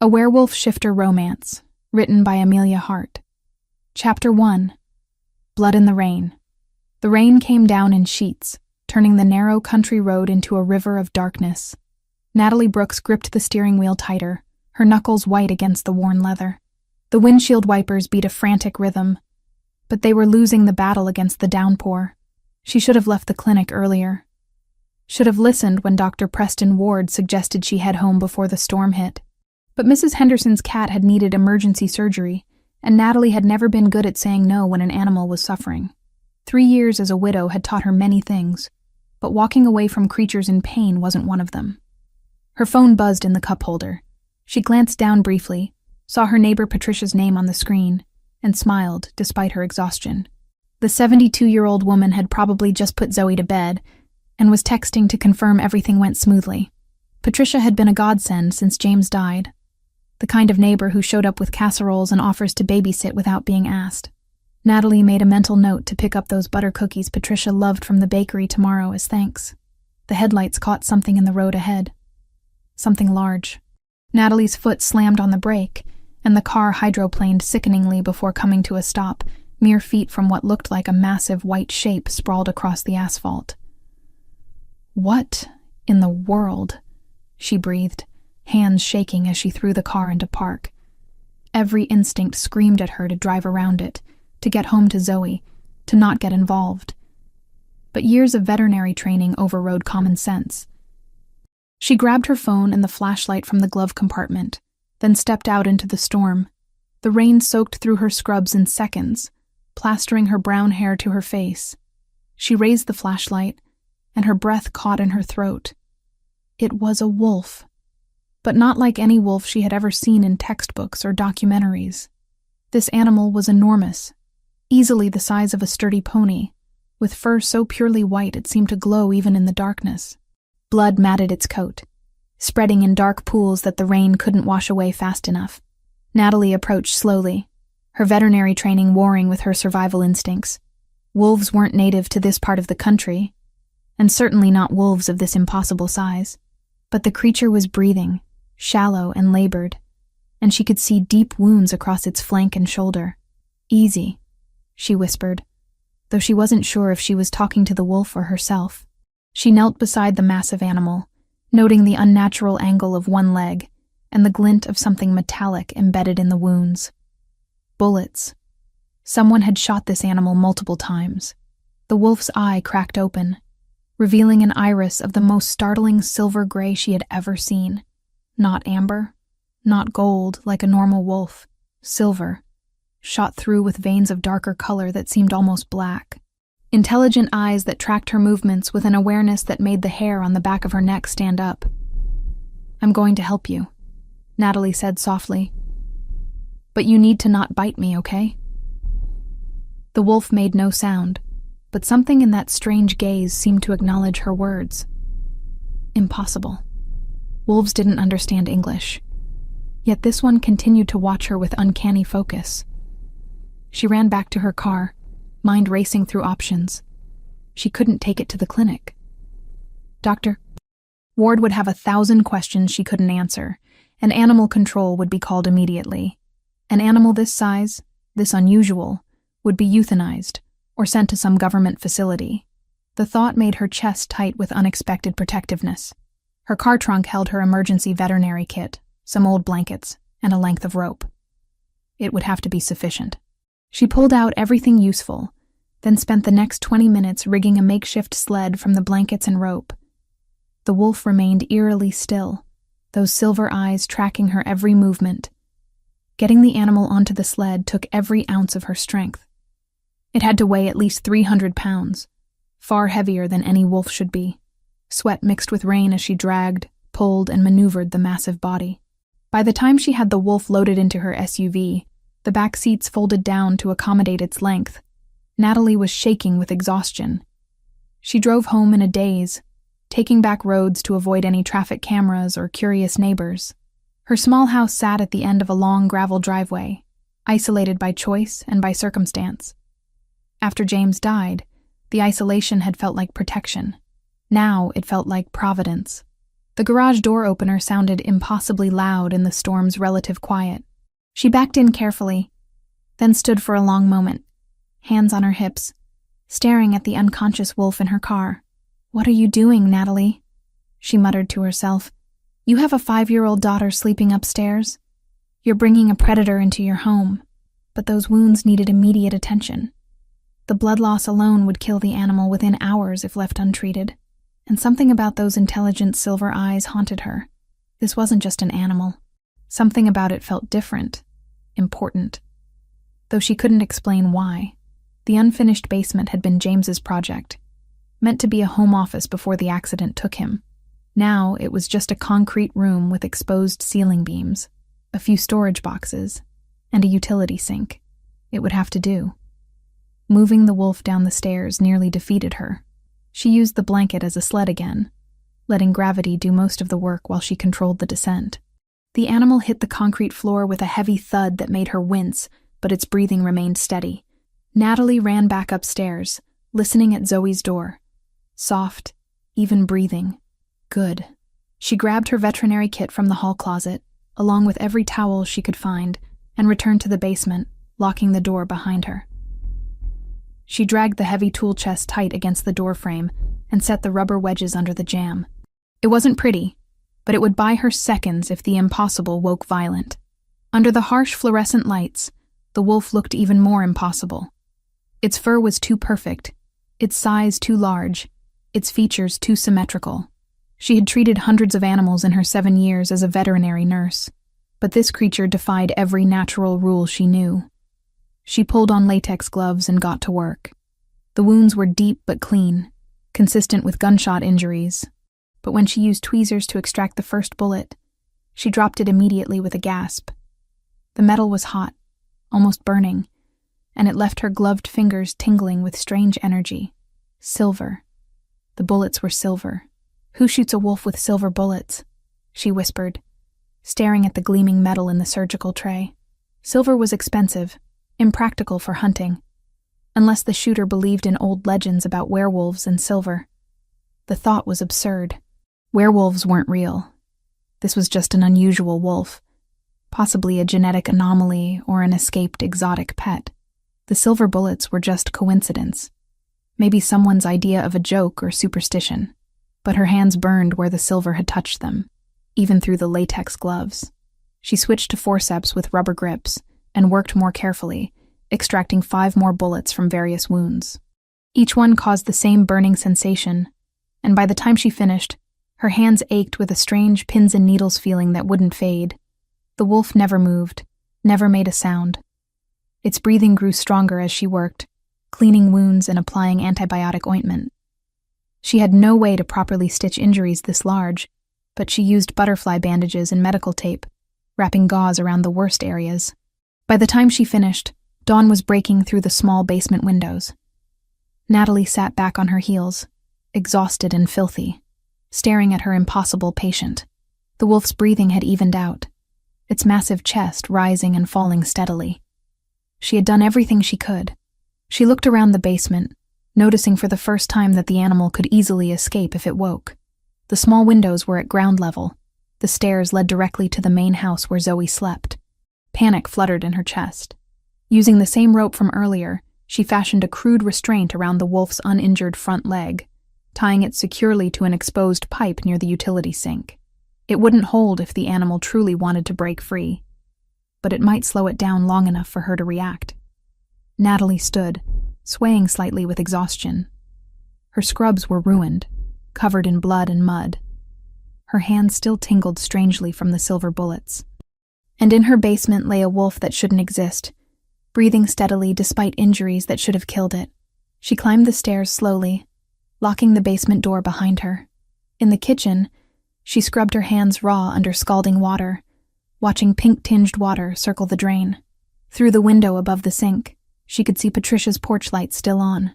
A Werewolf Shifter Romance, written by Amelia Hart. Chapter 1. Blood in the Rain. The rain came down in sheets, turning the narrow country road into a river of darkness. Natalie Brooks gripped the steering wheel tighter, her knuckles white against the worn leather. The windshield wipers beat a frantic rhythm, but they were losing the battle against the downpour. She should have left the clinic earlier. Should have listened when Dr. Preston Ward suggested she head home before the storm hit. But Mrs. Henderson's cat had needed emergency surgery, and Natalie had never been good at saying no when an animal was suffering. 3 years as a widow had taught her many things, but walking away from creatures in pain wasn't one of them. Her phone buzzed in the cup holder. She glanced down briefly, saw her neighbor Patricia's name on the screen, and smiled despite her exhaustion. The 72-year-old woman had probably just put Zoe to bed and was texting to confirm everything went smoothly. Patricia had been a godsend since James died, the kind of neighbor who showed up with casseroles and offers to babysit without being asked. Natalie made a mental note to pick up those butter cookies Patricia loved from the bakery tomorrow as thanks. The headlights caught something in the road ahead. Something large. Natalie's foot slammed on the brake, and the car hydroplaned sickeningly before coming to a stop, mere feet from what looked like a massive white shape sprawled across the asphalt. "What in the world?" she breathed, hands shaking as she threw the car into park. Every instinct screamed at her to drive around it, to get home to Zoe, to not get involved. But years of veterinary training overrode common sense. She grabbed her phone and the flashlight from the glove compartment, then stepped out into the storm. The rain soaked through her scrubs in seconds, plastering her brown hair to her face. She raised the flashlight, and her breath caught in her throat. It was a wolf, but not like any wolf she had ever seen in textbooks or documentaries. This animal was enormous, easily the size of a sturdy pony, with fur so purely white it seemed to glow even in the darkness. Blood matted its coat, spreading in dark pools that the rain couldn't wash away fast enough. Natalie approached slowly, her veterinary training warring with her survival instincts. Wolves weren't native to this part of the country, and certainly not wolves of this impossible size. But the creature was breathing, shallow and labored, and she could see deep wounds across its flank and shoulder. "Easy," she whispered, though she wasn't sure if she was talking to the wolf or herself. She knelt beside the massive animal, noting the unnatural angle of one leg and the glint of something metallic embedded in the wounds. Bullets. Someone had shot this animal multiple times. The wolf's eye cracked open, revealing an iris of the most startling silver gray she had ever seen. Not amber, not gold like a normal wolf, silver, shot through with veins of darker color that seemed almost black. Intelligent eyes that tracked her movements with an awareness that made the hair on the back of her neck stand up. "I'm going to help you," Natalie said softly. "But you need to not bite me, okay?" The wolf made no sound, but something in that strange gaze seemed to acknowledge her words. Impossible. Wolves didn't understand English. Yet this one continued to watch her with uncanny focus. She ran back to her car, mind racing through options. She couldn't take it to the clinic. Dr. Ward would have 1,000 questions she couldn't answer, and animal control would be called immediately. An animal this size, this unusual, would be euthanized or sent to some government facility. The thought made her chest tight with unexpected protectiveness. Her car trunk held her emergency veterinary kit, some old blankets, and a length of rope. It would have to be sufficient. She pulled out everything useful, then spent the next 20 minutes rigging a makeshift sled from the blankets and rope. The wolf remained eerily still, those silver eyes tracking her every movement. Getting the animal onto the sled took every ounce of her strength. It had to weigh at least 300 pounds, far heavier than any wolf should be. Sweat mixed with rain as she dragged, pulled, and maneuvered the massive body. By the time she had the wolf loaded into her SUV, the back seats folded down to accommodate its length, Natalie was shaking with exhaustion. She drove home in a daze, taking back roads to avoid any traffic cameras or curious neighbors. Her small house sat at the end of a long gravel driveway, isolated by choice and by circumstance. After James died, the isolation had felt like protection. Now it felt like providence. The garage door opener sounded impossibly loud in the storm's relative quiet. She backed in carefully, then stood for a long moment, hands on her hips, staring at the unconscious wolf in her car. "What are you doing, Natalie?" she muttered to herself. "You have a 5-year-old daughter sleeping upstairs. You're bringing a predator into your home." But those wounds needed immediate attention. The blood loss alone would kill the animal within hours if left untreated, and something about those intelligent silver eyes haunted her. This wasn't just an animal. Something about it felt different, important. Though she couldn't explain why. The unfinished basement had been James's project, meant to be a home office before the accident took him. Now it was just a concrete room with exposed ceiling beams, a few storage boxes, and a utility sink. It would have to do. Moving the wolf down the stairs nearly defeated her. She used the blanket as a sled again, letting gravity do most of the work while she controlled the descent. The animal hit the concrete floor with a heavy thud that made her wince, but its breathing remained steady. Natalie ran back upstairs, listening at Zoe's door. Soft, even breathing. Good. She grabbed her veterinary kit from the hall closet, along with every towel she could find, and returned to the basement, locking the door behind her. She dragged the heavy tool chest tight against the door frame and set the rubber wedges under the jamb. It wasn't pretty, but it would buy her seconds if the impossible woke violent. Under the harsh fluorescent lights, the wolf looked even more impossible. Its fur was too perfect, its size too large, its features too symmetrical. She had treated hundreds of animals in her 7 years as a veterinary nurse, but this creature defied every natural rule she knew. She pulled on latex gloves and got to work. The wounds were deep but clean, consistent with gunshot injuries, but when she used tweezers to extract the first bullet, she dropped it immediately with a gasp. The metal was hot, almost burning, and it left her gloved fingers tingling with strange energy. Silver. The bullets were silver. "Who shoots a wolf with silver bullets?" she whispered, staring at the gleaming metal in the surgical tray. Silver was expensive, impractical for hunting, unless the shooter believed in old legends about werewolves and silver. The thought was absurd. Werewolves weren't real. This was just an unusual wolf, possibly a genetic anomaly or an escaped exotic pet. The silver bullets were just coincidence, maybe someone's idea of a joke or superstition, but her hands burned where the silver had touched them, even through the latex gloves. She switched to forceps with rubber grips and worked more carefully, extracting 5 more bullets from various wounds. Each one caused the same burning sensation, and by the time she finished, her hands ached with a strange pins and needles feeling that wouldn't fade. The wolf never moved, never made a sound. Its breathing grew stronger as she worked, cleaning wounds and applying antibiotic ointment. She had no way to properly stitch injuries this large, but she used butterfly bandages and medical tape, wrapping gauze around the worst areas. By the time she finished, dawn was breaking through the small basement windows. Natalie sat back on her heels, exhausted and filthy, staring at her impossible patient. The wolf's breathing had evened out, its massive chest rising and falling steadily. She had done everything she could. She looked around the basement, noticing for the first time that the animal could easily escape if it woke. The small windows were at ground level. The stairs led directly to the main house where Zoe slept. Panic fluttered in her chest. Using the same rope from earlier, she fashioned a crude restraint around the wolf's uninjured front leg, tying it securely to an exposed pipe near the utility sink. It wouldn't hold if the animal truly wanted to break free, but it might slow it down long enough for her to react. Natalie stood, swaying slightly with exhaustion. Her scrubs were ruined, covered in blood and mud. Her hands still tingled strangely from the silver bullets. And in her basement lay a wolf that shouldn't exist, breathing steadily despite injuries that should have killed it. She climbed the stairs slowly, locking the basement door behind her. In the kitchen, she scrubbed her hands raw under scalding water, watching pink-tinged water circle the drain. Through the window above the sink, she could see Patricia's porch light still on.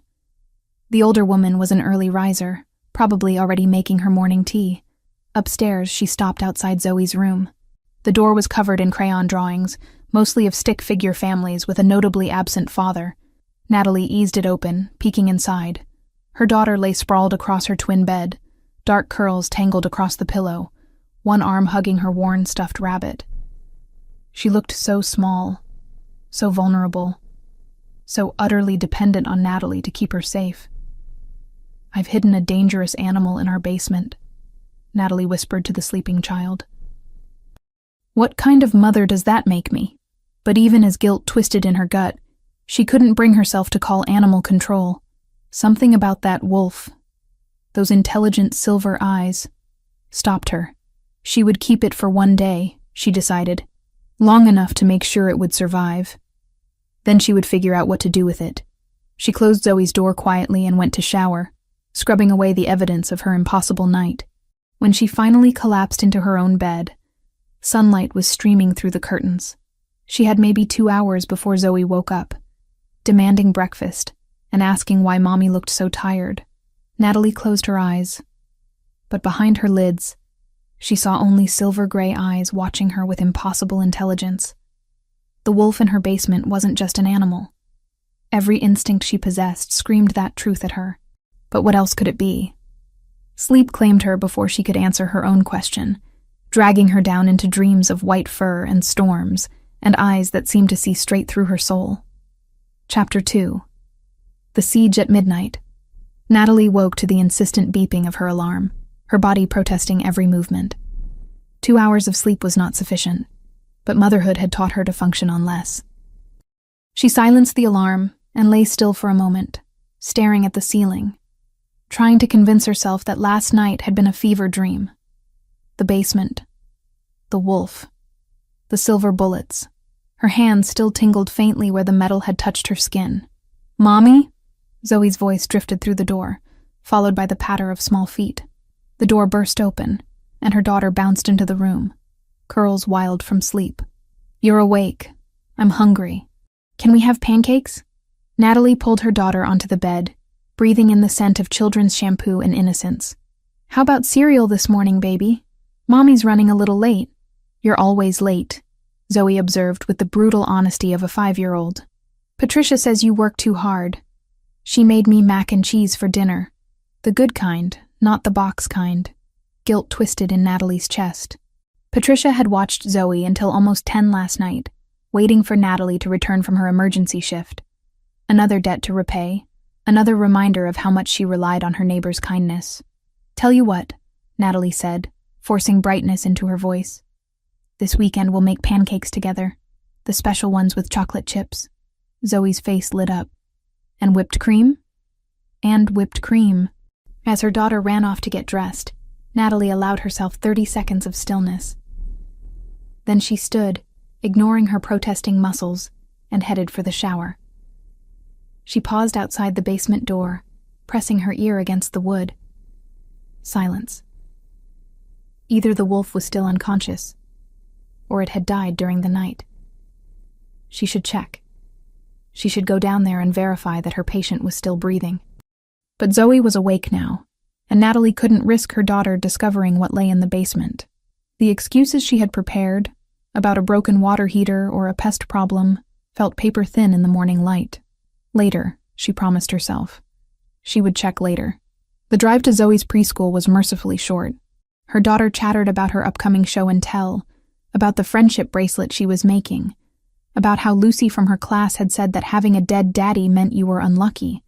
The older woman was an early riser, probably already making her morning tea. Upstairs, she stopped outside Zoe's room. The door was covered in crayon drawings, mostly of stick figure families with a notably absent father. Natalie eased it open, peeking inside. Her daughter lay sprawled across her twin bed, dark curls tangled across the pillow, one arm hugging her worn stuffed rabbit. She looked so small, so vulnerable, so utterly dependent on Natalie to keep her safe. "I've hidden a dangerous animal in our basement," Natalie whispered to the sleeping child. What kind of mother does that make me? But even as guilt twisted in her gut, she couldn't bring herself to call animal control. Something about that wolf, those intelligent silver eyes, stopped her. She would keep it for one day, she decided, long enough to make sure it would survive. Then she would figure out what to do with it. She closed Zoe's door quietly and went to shower, scrubbing away the evidence of her impossible night. When she finally collapsed into her own bed, sunlight was streaming through the curtains. She had maybe 2 hours before Zoe woke up, demanding breakfast and asking why Mommy looked so tired. Natalie closed her eyes, but behind her lids, she saw only silver-gray eyes watching her with impossible intelligence. The wolf in her basement wasn't just an animal. Every instinct she possessed screamed that truth at her. But what else could it be? Sleep claimed her before she could answer her own question, dragging her down into dreams of white fur and storms, and eyes that seemed to see straight through her soul. Chapter 2. The Siege at Midnight. Natalie woke to the insistent beeping of her alarm, her body protesting every movement. 2 hours of sleep was not sufficient, but motherhood had taught her to function on less. She silenced the alarm and lay still for a moment, staring at the ceiling, trying to convince herself that last night had been a fever dream. The basement, the wolf, the silver bullets. Her hands still tingled faintly where the metal had touched her skin. "Mommy?" Zoe's voice drifted through the door, followed by the patter of small feet. The door burst open, and her daughter bounced into the room, curls wild from sleep. "You're awake. I'm hungry. Can we have pancakes?" Natalie pulled her daughter onto the bed, breathing in the scent of children's shampoo and innocence. "How about cereal this morning, baby? Mommy's running a little late." "You're always late," Zoe observed with the brutal honesty of a 5-year-old. "Patricia says you work too hard. She made me mac and cheese for dinner. The good kind, not the box kind." Guilt twisted in Natalie's chest. Patricia had watched Zoe until almost 10 last night, waiting for Natalie to return from her emergency shift. Another debt to repay, another reminder of how much she relied on her neighbor's kindness. "Tell you what," Natalie said, forcing brightness into her voice. "This weekend we'll make pancakes together, the special ones with chocolate chips." Zoe's face lit up. "And whipped cream?" "And whipped cream." As her daughter ran off to get dressed, Natalie allowed herself 30 seconds of stillness. Then she stood, ignoring her protesting muscles, and headed for the shower. She paused outside the basement door, pressing her ear against the wood. Silence. Either the wolf was still unconscious, or it had died during the night. She should check. She should go down there and verify that her patient was still breathing. But Zoe was awake now, and Natalie couldn't risk her daughter discovering what lay in the basement. The excuses she had prepared, about a broken water heater or a pest problem, felt paper thin in the morning light. Later, she promised herself. She would check later. The drive to Zoe's preschool was mercifully short. Her daughter chattered about her upcoming show and tell, about the friendship bracelet she was making, about how Lucy from her class had said that having a dead daddy meant you were unlucky.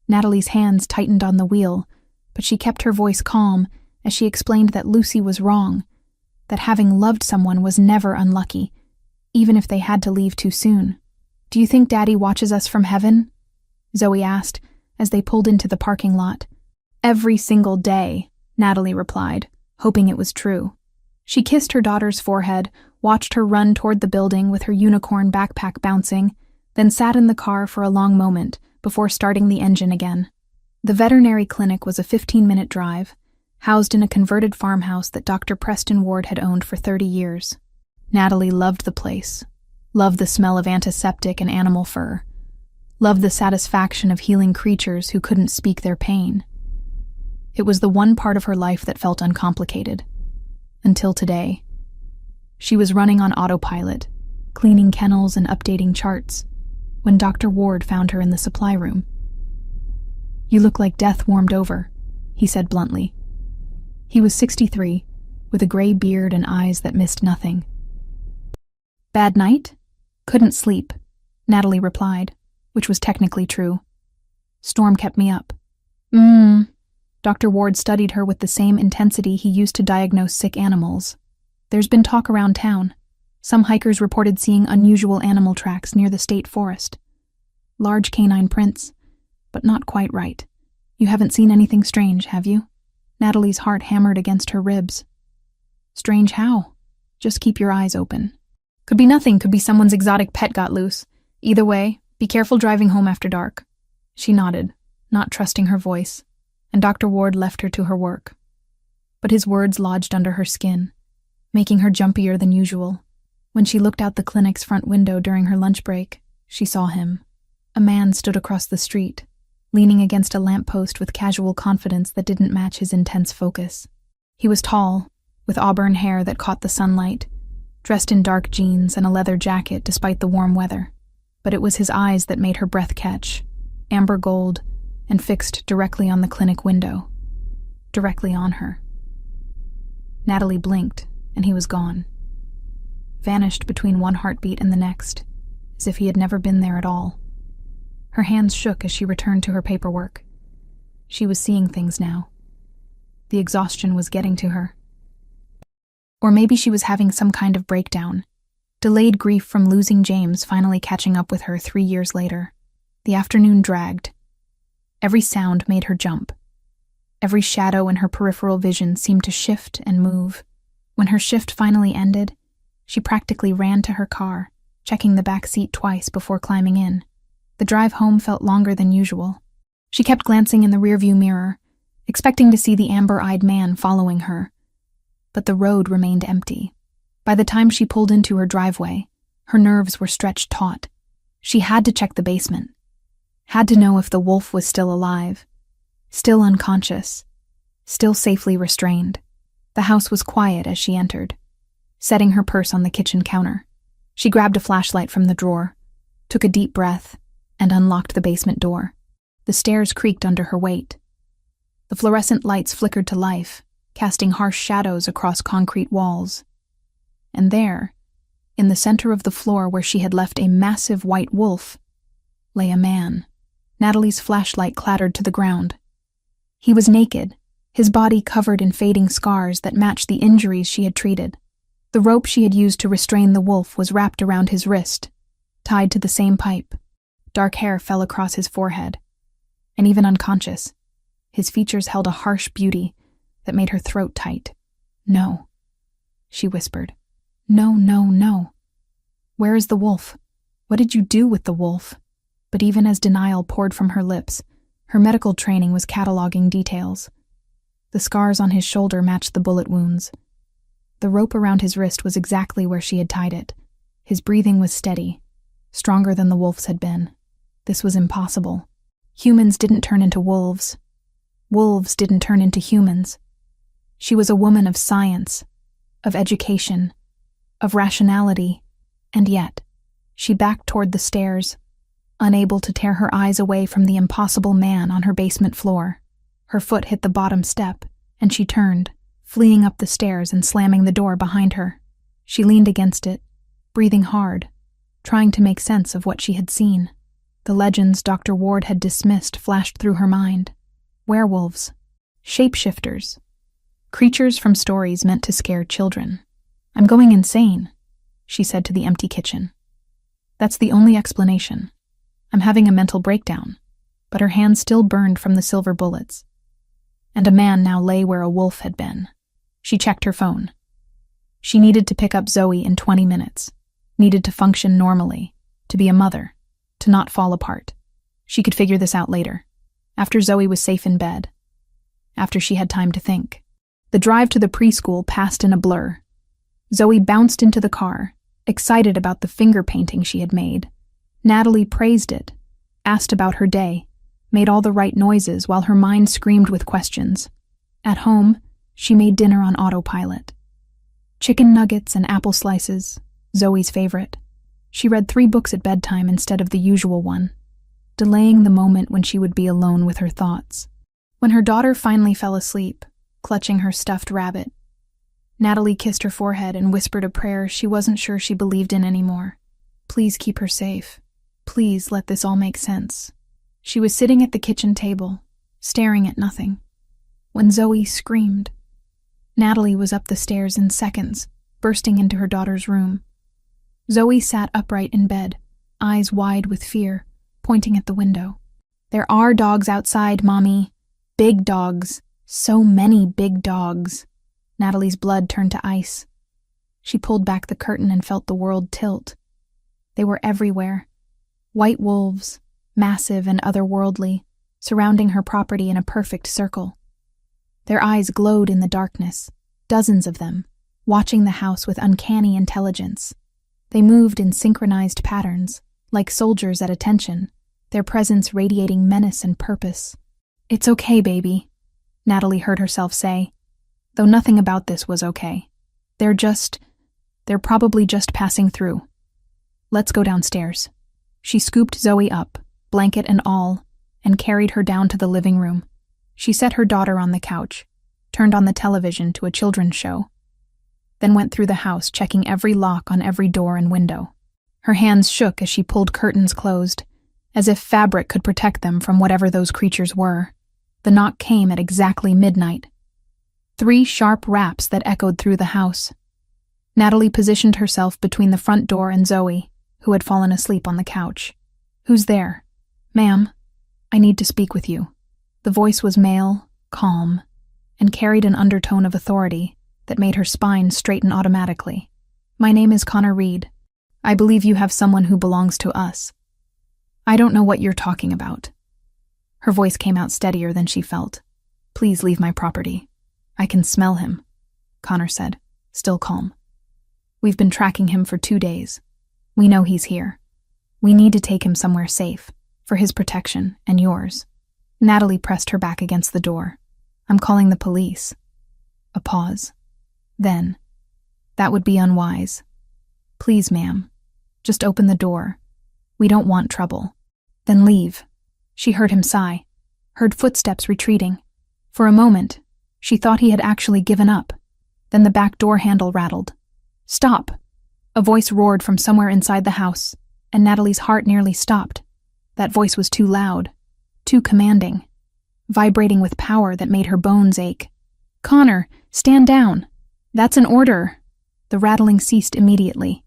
Natalie's hands tightened on the wheel, but she kept her voice calm as she explained that Lucy was wrong, that having loved someone was never unlucky, even if they had to leave too soon. "Do you think Daddy watches us from heaven?" Zoe asked as they pulled into the parking lot. "Every single day," Natalie replied, hoping it was true. She kissed her daughter's forehead, watched her run toward the building with her unicorn backpack bouncing, then sat in the car for a long moment before starting the engine again. The veterinary clinic was a 15-minute drive, housed in a converted farmhouse that Dr. Preston Ward had owned for 30 years. Natalie loved the place, loved the smell of antiseptic and animal fur, loved the satisfaction of healing creatures who couldn't speak their pain. It was the one part of her life that felt uncomplicated. Until today. She was running on autopilot, cleaning kennels and updating charts, when Dr. Ward found her in the supply room. "You look like death warmed over," he said bluntly. He was 63, with a gray beard and eyes that missed nothing. "Bad night? Couldn't sleep," Natalie replied, which was technically true. "Storm kept me up." Dr. Ward studied her with the same intensity he used to diagnose sick animals. "There's been talk around town. Some hikers reported seeing unusual animal tracks near the state forest. Large canine prints, but not quite right. You haven't seen anything strange, have you?" Natalie's heart hammered against her ribs. "Strange how? Just keep your eyes open. Could be nothing, could be someone's exotic pet got loose. Either way, be careful driving home after dark." She nodded, not trusting her voice, and Dr. Ward left her to her work. But his words lodged under her skin, making her jumpier than usual. When she looked out the clinic's front window during her lunch break, she saw him. A man stood across the street, leaning against a lamppost with casual confidence that didn't match his intense focus. He was tall, with auburn hair that caught the sunlight, dressed in dark jeans and a leather jacket despite the warm weather. But it was his eyes that made her breath catch, amber gold, and fixed directly on the clinic window. Directly on her. Natalie blinked, and he was gone. Vanished between one heartbeat and the next, as if he had never been there at all. Her hands shook as she returned to her paperwork. She was seeing things now. The exhaustion was getting to her. Or maybe she was having some kind of breakdown. Delayed grief from losing James finally catching up with her 3 years later. The afternoon dragged. Every sound made her jump. Every shadow in her peripheral vision seemed to shift and move. When her shift finally ended, she practically ran to her car, checking the back seat twice before climbing in. The drive home felt longer than usual. She kept glancing in the rearview mirror, expecting to see the amber-eyed man following her. But the road remained empty. By the time she pulled into her driveway, her nerves were stretched taut. She had to check the basement. Had to know if the wolf was still alive, still unconscious, still safely restrained. The house was quiet as she entered, setting her purse on the kitchen counter. She grabbed a flashlight from the drawer, took a deep breath, and unlocked the basement door. The stairs creaked under her weight. The fluorescent lights flickered to life, casting harsh shadows across concrete walls. And there, in the center of the floor where she had left a massive white wolf, lay a man. Natalie's flashlight clattered to the ground. He was naked, his body covered in fading scars that matched the injuries she had treated. The rope she had used to restrain the wolf was wrapped around his wrist, tied to the same pipe. Dark hair fell across his forehead. And even unconscious, his features held a harsh beauty that made her throat tight. "No," she whispered. "No, no, no. Where is the wolf? What did you do with the wolf?" But even as denial poured from her lips, her medical training was cataloging details. The scars on his shoulder matched the bullet wounds. The rope around his wrist was exactly where she had tied it. His breathing was steady, stronger than the wolf's had been. This was impossible. Humans didn't turn into wolves. Wolves didn't turn into humans. She was a woman of science, of education, of rationality, and yet, she backed toward the stairs, unable to tear her eyes away from the impossible man on her basement floor. Her foot hit the bottom step, and she turned, fleeing up the stairs and slamming the door behind her. She leaned against it, breathing hard, trying to make sense of what she had seen. The legends Dr. Ward had dismissed flashed through her mind. Werewolves, shapeshifters, creatures from stories meant to scare children. "I'm going insane," she said to the empty kitchen. "That's the only explanation. I'm having a mental breakdown," but her hand still burned from the silver bullets. And a man now lay where a wolf had been. She checked her phone. She needed to pick up Zoe in 20 minutes, needed to function normally, to be a mother, to not fall apart. She could figure this out later, after Zoe was safe in bed, after she had time to think. The drive to the preschool passed in a blur. Zoe bounced into the car, excited about the finger painting she had made. Natalie praised it, asked about her day, made all the right noises while her mind screamed with questions. At home, she made dinner on autopilot. Chicken nuggets and apple slices, Zoe's favorite. She read 3 books at bedtime instead of the usual one, delaying the moment when she would be alone with her thoughts. When her daughter finally fell asleep, clutching her stuffed rabbit, Natalie kissed her forehead and whispered a prayer she wasn't sure she believed in anymore. Please keep her safe. Please let this all make sense. She was sitting at the kitchen table, staring at nothing, when Zoe screamed. Natalie was up the stairs in seconds, bursting into her daughter's room. Zoe sat upright in bed, eyes wide with fear, pointing at the window. There are dogs outside, Mommy. Big dogs. So many big dogs. Natalie's blood turned to ice. She pulled back the curtain and felt the world tilt. They were everywhere. White wolves, massive and otherworldly, surrounding her property in a perfect circle. Their eyes glowed in the darkness, dozens of them, watching the house with uncanny intelligence. They moved in synchronized patterns, like soldiers at attention, their presence radiating menace and purpose. It's okay, baby, Natalie heard herself say, though nothing about this was okay. They're probably just passing through. Let's go downstairs. She scooped Zoe up, blanket and all, and carried her down to the living room. She set her daughter on the couch, turned on the television to a children's show, then went through the house checking every lock on every door and window. Her hands shook as she pulled curtains closed, as if fabric could protect them from whatever those creatures were. The knock came at exactly midnight. 3 sharp raps that echoed through the house. Natalie positioned herself between the front door and Zoe, who had fallen asleep on the couch. Who's there? Ma'am, I need to speak with you. The voice was male, calm, and carried an undertone of authority that made her spine straighten automatically. My name is Connor Reed. I believe you have someone who belongs to us. I don't know what you're talking about. Her voice came out steadier than she felt. Please leave my property. I can smell him, Connor said, still calm. We've been tracking him for 2 days. We know he's here. We need to take him somewhere safe, for his protection and yours. Natalie pressed her back against the door. I'm calling the police. A pause. Then, that would be unwise. Please, ma'am, just open the door. We don't want trouble. Then leave. She heard him sigh, heard footsteps retreating. For a moment, she thought he had actually given up. Then the back door handle rattled. Stop! A voice roared from somewhere inside the house, and Natalie's heart nearly stopped. That voice was too loud, too commanding, vibrating with power that made her bones ache. Connor, stand down! That's an order! The rattling ceased immediately.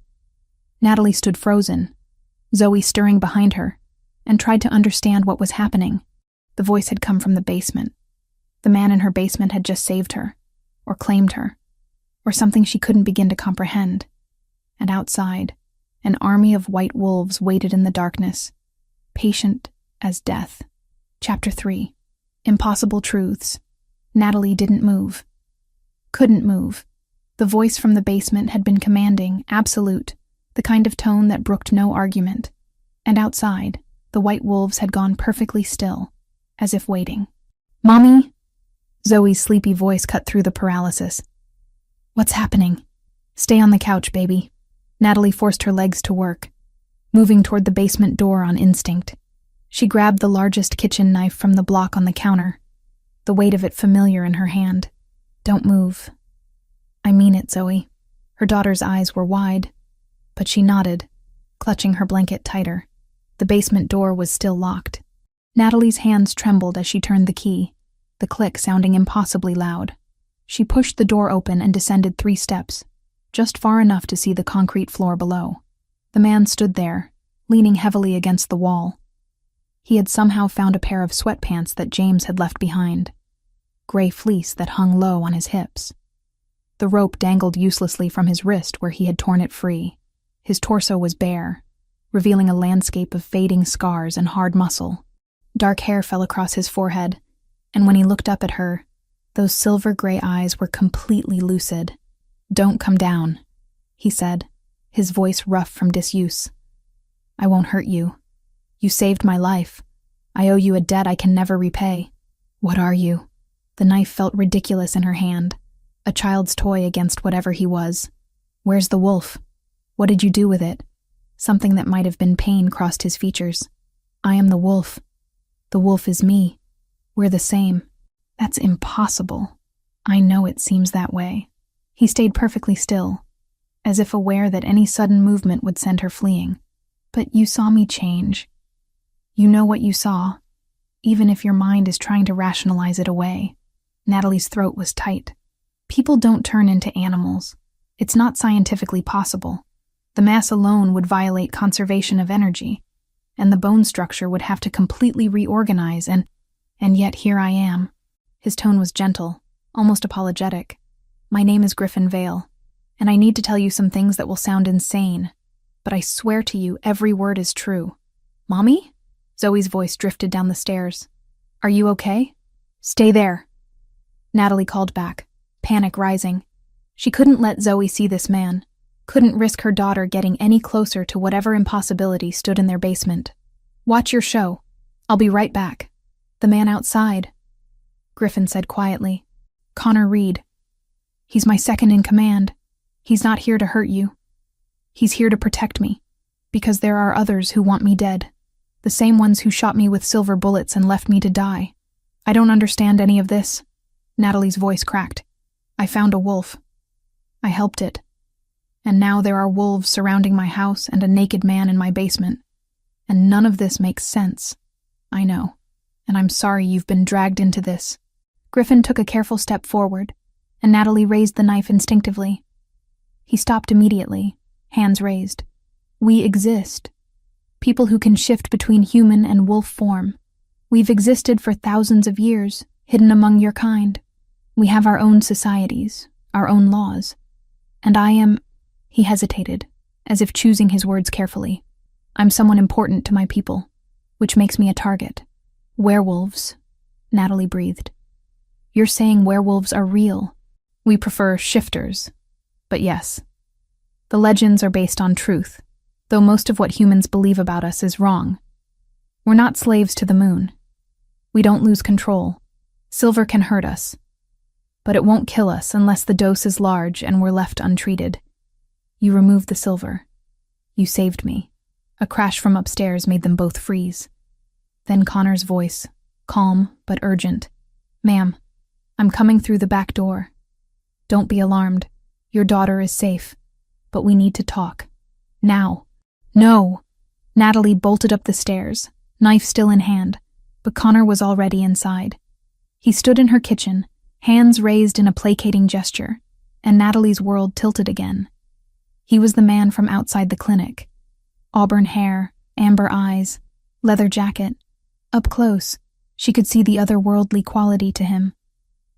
Natalie stood frozen, Zoe stirring behind her, and tried to understand what was happening. The voice had come from the basement. The man in her basement had just saved her, or claimed her, or something she couldn't begin to comprehend. And outside, an army of white wolves waited in the darkness, patient as death. Chapter 3. Impossible Truths. Natalie didn't move. Couldn't move. The voice from the basement had been commanding, absolute, the kind of tone that brooked no argument. And outside, the white wolves had gone perfectly still, as if waiting. Mommy? Zoe's sleepy voice cut through the paralysis. What's happening? Stay on the couch, baby. Natalie forced her legs to work, moving toward the basement door on instinct. She grabbed the largest kitchen knife from the block on the counter, the weight of it familiar in her hand. Don't move. I mean it, Zoe. Her daughter's eyes were wide, but she nodded, clutching her blanket tighter. The basement door was still locked. Natalie's hands trembled as she turned the key, the click sounding impossibly loud. She pushed the door open and descended 3 steps, just far enough to see the concrete floor below. The man stood there, leaning heavily against the wall. He had somehow found a pair of sweatpants that James had left behind, gray fleece that hung low on his hips. The rope dangled uselessly from his wrist where he had torn it free. His torso was bare, revealing a landscape of fading scars and hard muscle. Dark hair fell across his forehead, and when he looked up at her, those silver-gray eyes were completely lucid. Don't come down, he said, his voice rough from disuse. I won't hurt you. You saved my life. I owe you a debt I can never repay. What are you? The knife felt ridiculous in her hand, a child's toy against whatever he was. Where's the wolf? What did you do with it? Something that might have been pain crossed his features. I am the wolf. The wolf is me. We're the same. That's impossible. I know it seems that way. He stayed perfectly still, as if aware that any sudden movement would send her fleeing. But you saw me change. You know what you saw, even if your mind is trying to rationalize it away. Natalie's throat was tight. People don't turn into animals. It's not scientifically possible. The mass alone would violate conservation of energy, and the bone structure would have to completely reorganize, and yet here I am. His tone was gentle, almost apologetic. My name is Griffin Vale, and I need to tell you some things that will sound insane, but I swear to you every word is true. Mommy? Zoe's voice drifted down the stairs. Are you okay? Stay there. Natalie called back, panic rising. She couldn't let Zoe see this man, couldn't risk her daughter getting any closer to whatever impossibility stood in their basement. Watch your show. I'll be right back. The man outside, Griffin said quietly. Connor Reed. He's my second in command. He's not here to hurt you. He's here to protect me, because there are others who want me dead. The same ones who shot me with silver bullets and left me to die. I don't understand any of this. Natalie's voice cracked. I found a wolf. I helped it. And now there are wolves surrounding my house and a naked man in my basement. And none of this makes sense. I know. And I'm sorry you've been dragged into this. Griffin took a careful step forward, and Natalie raised the knife instinctively. He stopped immediately, hands raised. We exist. People who can shift between human and wolf form. We've existed for thousands of years, hidden among your kind. We have our own societies, our own laws. And I am... He hesitated, as if choosing his words carefully. I'm someone important to my people, which makes me a target. Werewolves, Natalie breathed. You're saying werewolves are real. We prefer shifters. But yes, the legends are based on truth, though most of what humans believe about us is wrong. We're not slaves to the moon. We don't lose control. Silver can hurt us, but it won't kill us unless the dose is large and we're left untreated. You removed the silver. You saved me. A crash from upstairs made them both freeze. Then Connor's voice, calm but urgent. Ma'am, I'm coming through the back door. Don't be alarmed. Your daughter is safe. But we need to talk. Now. No! Natalie bolted up the stairs, knife still in hand, but Connor was already inside. He stood in her kitchen, hands raised in a placating gesture, and Natalie's world tilted again. He was the man from outside the clinic. Auburn hair, amber eyes, leather jacket. Up close, she could see the otherworldly quality to him.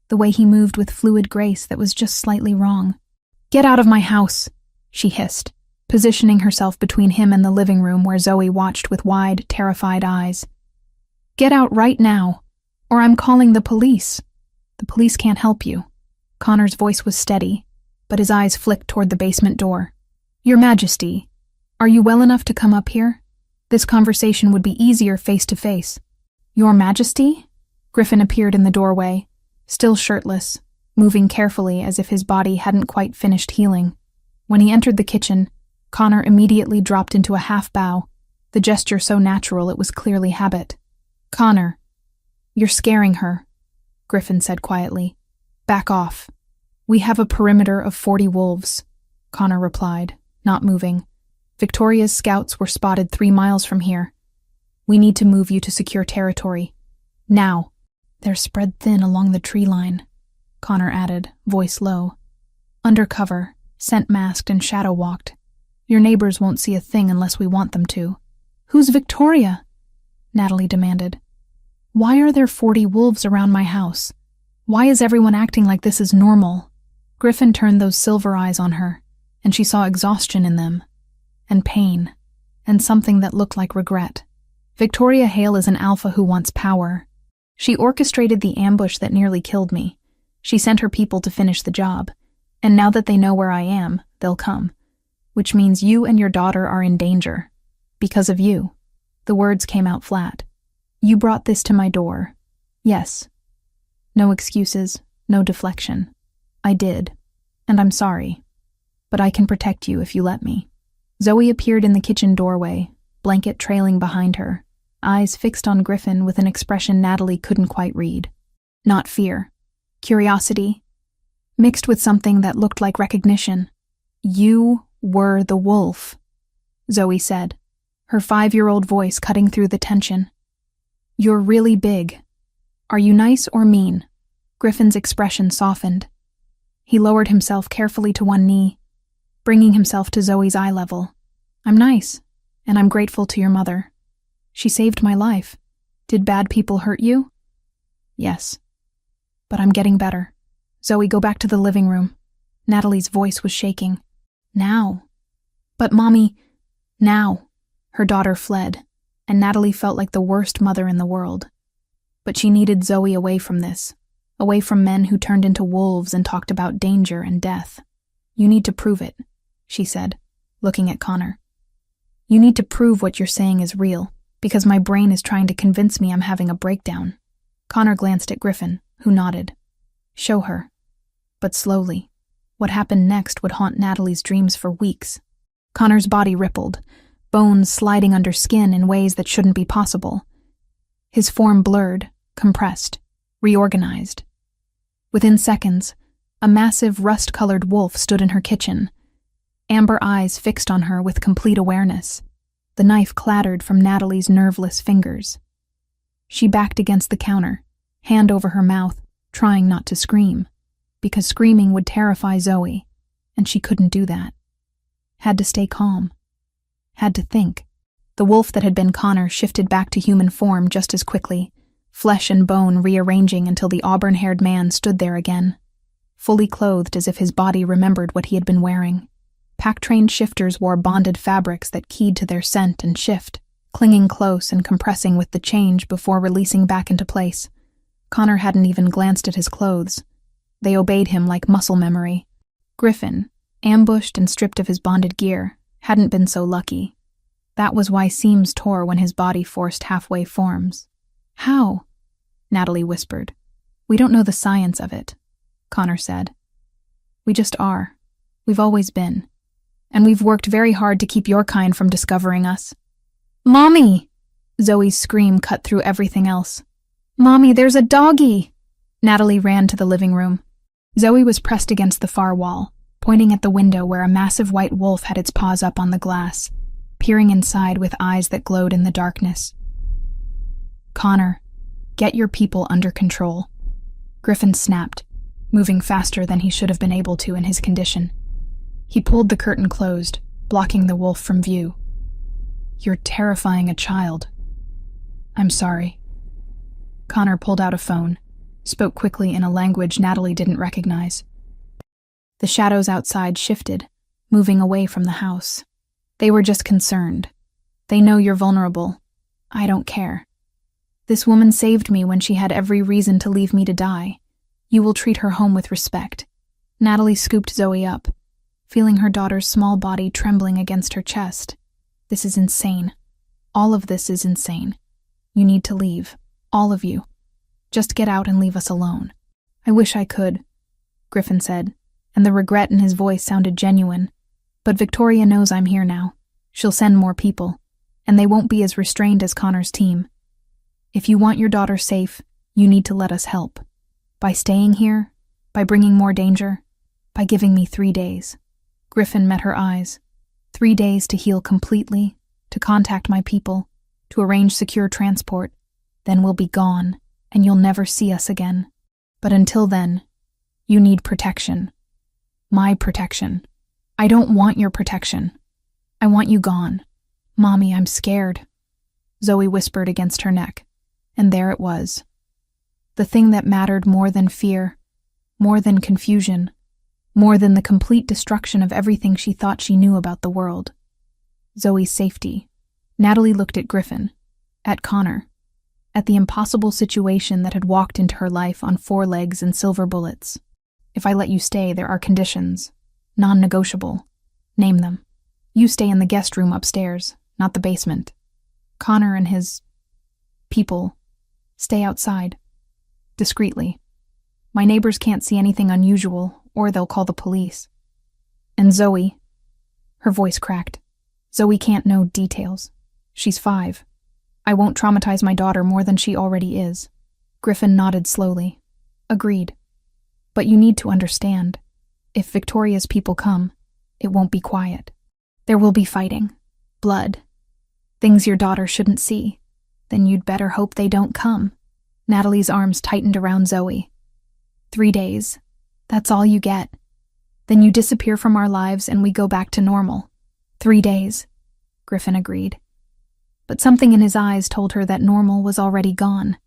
The way he moved with fluid grace that was just slightly wrong. Get out of my house, she hissed, positioning herself between him and the living room where Zoe watched with wide, terrified eyes. Get out right now, or I'm calling the police. The police can't help you. Connor's voice was steady, but his eyes flicked toward the basement door. Your Majesty, are you well enough to come up here? This conversation would be easier face to face. Your Majesty? Griffin appeared in the doorway, still shirtless, moving carefully as if his body hadn't quite finished healing. When he entered the kitchen, Connor immediately dropped into a half bow, the gesture so natural it was clearly habit. Connor, you're scaring her, Griffin said quietly. Back off. We have a perimeter of 40 wolves, Connor replied, not moving. Victoria's scouts were spotted 3 miles from here. We need to move you to secure territory. Now. They're spread thin along the tree line, Connor added, voice low. Undercover, scent masked and shadow walked. Your neighbors won't see a thing unless we want them to. Who's Victoria? Natalie demanded. Why are there 40 wolves around my house? Why is everyone acting like this is normal? Griffin turned those silver eyes on her, and she saw exhaustion in them, and pain, and something that looked like regret. Victoria Hale is an alpha who wants power. She orchestrated the ambush that nearly killed me. She sent her people to finish the job, and now that they know where I am, they'll come. Which means you and your daughter are in danger. Because of you. The words came out flat. You brought this to my door. Yes. No excuses, no deflection. I did, and I'm sorry. But I can protect you if you let me. Zoe appeared in the kitchen doorway, blanket trailing behind her, eyes fixed on Griffin with an expression Natalie couldn't quite read. Not fear. Curiosity. mixed with something that looked like recognition. "You were the wolf," Zoe said, her 5-year-old voice cutting through the tension. "You're really big. Are you nice or mean?" Griffin's expression softened. He lowered himself carefully to one knee, bringing himself to Zoe's eye level. "I'm nice, and I'm grateful to your mother. She saved my life. Did bad people hurt you?" "Yes. But I'm getting better." "Zoe, go back to the living room." Natalie's voice was shaking. "Now." "But Mommy..." "Now." Her daughter fled, and Natalie felt like the worst mother in the world. But she needed Zoe away from this, away from men who turned into wolves and talked about danger and death. "You need to prove it," she said, looking at Connor. "You need to prove what you're saying is real, because my brain is trying to convince me I'm having a breakdown." Connor glanced at Griffin, who nodded. "Show her." But slowly. What happened next would haunt Natalie's dreams for weeks. Connor's body rippled, bones sliding under skin in ways that shouldn't be possible. His form blurred, compressed, reorganized. Within seconds, a massive rust-colored wolf stood in her kitchen, amber eyes fixed on her with complete awareness. The knife clattered from Natalie's nerveless fingers. She backed against the counter, hand over her mouth, trying not to scream, because screaming would terrify Zoe, and she couldn't do that. Had to stay calm. Had to think. The wolf that had been Connor shifted back to human form just as quickly, flesh and bone rearranging until the auburn-haired man stood there again, fully clothed as if his body remembered what he had been wearing. Pack-trained shifters wore bonded fabrics that keyed to their scent and shift, clinging close and compressing with the change before releasing back into place. Connor hadn't even glanced at his clothes. They obeyed him like muscle memory. Griffin, ambushed and stripped of his bonded gear, hadn't been so lucky. That was why seams tore when his body forced halfway forms. "How?" Natalie whispered. "We don't know the science of it," Connor said. "We just are. We've always been. And we've worked very hard to keep your kind from discovering us." "Mommy!" Zoe's scream cut through everything else. "Mommy, there's a doggy!" Natalie ran to the living room. Zoe was pressed against the far wall, pointing at the window where a massive white wolf had its paws up on the glass, peering inside with eyes that glowed in the darkness. "Connor, get your people under control." Griffin snapped, moving faster than he should have been able to in his condition. He pulled the curtain closed, blocking the wolf from view. "You're terrifying a child." "I'm sorry." Connor pulled out a phone, spoke quickly in a language Natalie didn't recognize. The shadows outside shifted, moving away from the house. "They were just concerned. They know you're vulnerable. I don't care. This woman saved me when she had every reason to leave me to die. You will treat her home with respect." Natalie scooped Zoe up, feeling her daughter's small body trembling against her chest. "This is insane. All of this is insane. You need to leave. All of you. Just get out and leave us alone." "I wish I could," Griffin said, and the regret in his voice sounded genuine. "But Victoria knows I'm here now. She'll send more people, and they won't be as restrained as Connor's team. If you want your daughter safe, you need to let us help. By staying here, by bringing more danger, by giving me 3 days. Griffin met her eyes. 3 days to heal completely, to contact my people, to arrange secure transport. Then we'll be gone, and you'll never see us again. But until then, you need protection. My protection. I don't want your protection. I want you gone. Mommy, I'm scared." Zoe whispered against her neck, and there it was. The thing that mattered more than fear, more than confusion, more than the complete destruction of everything she thought she knew about the world. Zoe's safety. Natalie looked at Griffin, at Connor, at the impossible situation that had walked into her life on 4 legs and silver bullets. "If I let you stay, there are conditions. Non-negotiable. Name them. You stay in the guest room upstairs, not the basement. Connor and his people stay outside. Discreetly. My neighbors can't see anything unusual, or they'll call the police. And Zoe," her voice cracked, "Zoe can't know details. She's 5. I won't traumatize my daughter more than she already is." Griffin nodded slowly. "Agreed." But you need to understand. If Victoria's people come, it won't be quiet. There will be fighting, blood, things your daughter shouldn't see. Then you'd better hope they don't come. Natalie's arms tightened around Zoe. 3 days. That's all you get. Then you disappear from our lives and we go back to normal. 3 days, Griffin agreed. But something in his eyes told her that normal was already gone,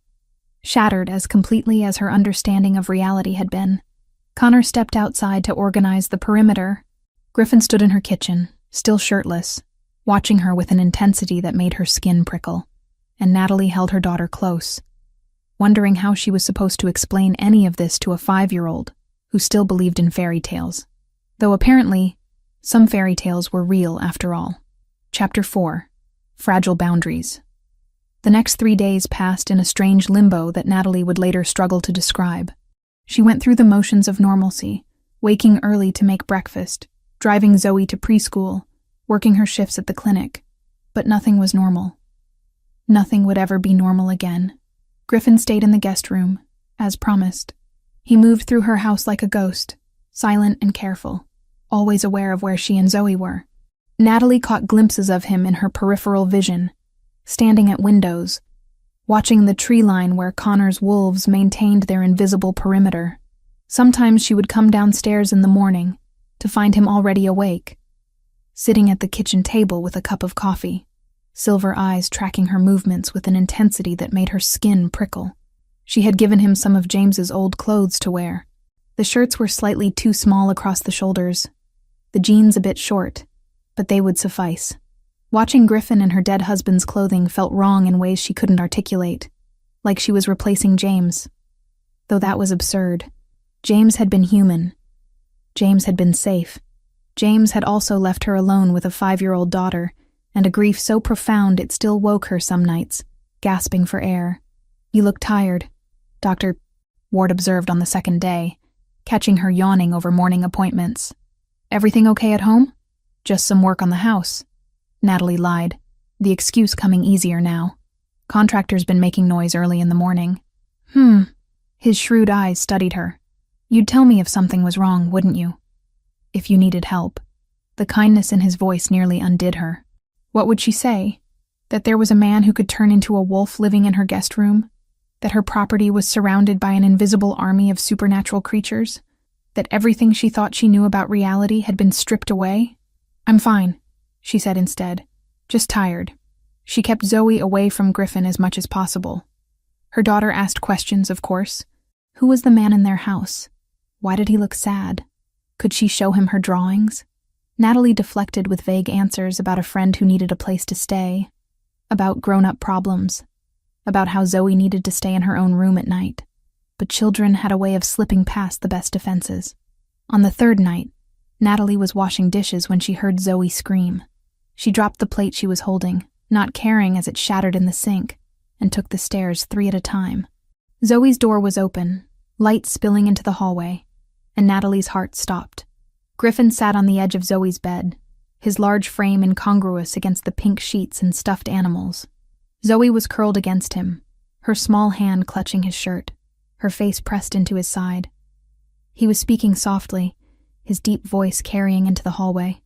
shattered as completely as her understanding of reality had been. Connor stepped outside to organize the perimeter. Griffin stood in her kitchen, still shirtless, watching her with an intensity that made her skin prickle, and Natalie held her daughter close, wondering how she was supposed to explain any of this to a 5-year-old who still believed in fairy tales, though apparently some fairy tales were real after all. Chapter 4. Fragile Boundaries. The next 3 days passed in a strange limbo that Natalie would later struggle to describe. She went through the motions of normalcy, waking early to make breakfast, driving Zoe to preschool, working her shifts at the clinic, but nothing was normal. Nothing would ever be normal again. Griffin stayed in the guest room, as promised. He moved through her house like a ghost, silent and careful, always aware of where she and Zoe were. Natalie caught glimpses of him in her peripheral vision, standing at windows, watching the tree line where Connor's wolves maintained their invisible perimeter. Sometimes she would come downstairs in the morning to find him already awake, sitting at the kitchen table with a cup of coffee, silver eyes tracking her movements with an intensity that made her skin prickle. She had given him some of James's old clothes to wear. The shirts were slightly too small across the shoulders, the jeans a bit short, but they would suffice. Watching Griffin in her dead husband's clothing felt wrong in ways she couldn't articulate, like she was replacing James. Though that was absurd. James had been human. James had been safe. James had also left her alone with a 5-year-old daughter, and a grief so profound it still woke her some nights, gasping for air. "You look tired," Dr. Ward observed on the second day, catching her yawning over morning appointments. "Everything okay at home?" "Just some work on the house," Natalie lied, the excuse coming easier now. "Contractor's been making noise early in the morning." His shrewd eyes studied her. "You'd tell me if something was wrong, wouldn't you? If you needed help." The kindness in his voice nearly undid her. What would she say? That there was a man who could turn into a wolf living in her guest room? That her property was surrounded by an invisible army of supernatural creatures? That everything she thought she knew about reality had been stripped away? "I'm fine," she said instead. "Just tired." She kept Zoe away from Griffin as much as possible. Her daughter asked questions, of course. Who was the man in their house? Why did he look sad? Could she show him her drawings? Natalie deflected with vague answers about a friend who needed a place to stay, about grown-up problems, about how Zoe needed to stay in her own room at night. But children had a way of slipping past the best defenses. On the third night, Natalie was washing dishes when she heard Zoe scream. She dropped the plate she was holding, not caring as it shattered in the sink, and took the stairs 3 at a time. Zoe's door was open, light spilling into the hallway, and Natalie's heart stopped. Griffin sat on the edge of Zoe's bed, his large frame incongruous against the pink sheets and stuffed animals. Zoe was curled against him, her small hand clutching his shirt, her face pressed into his side. He was speaking softly, his deep voice carrying into the hallway.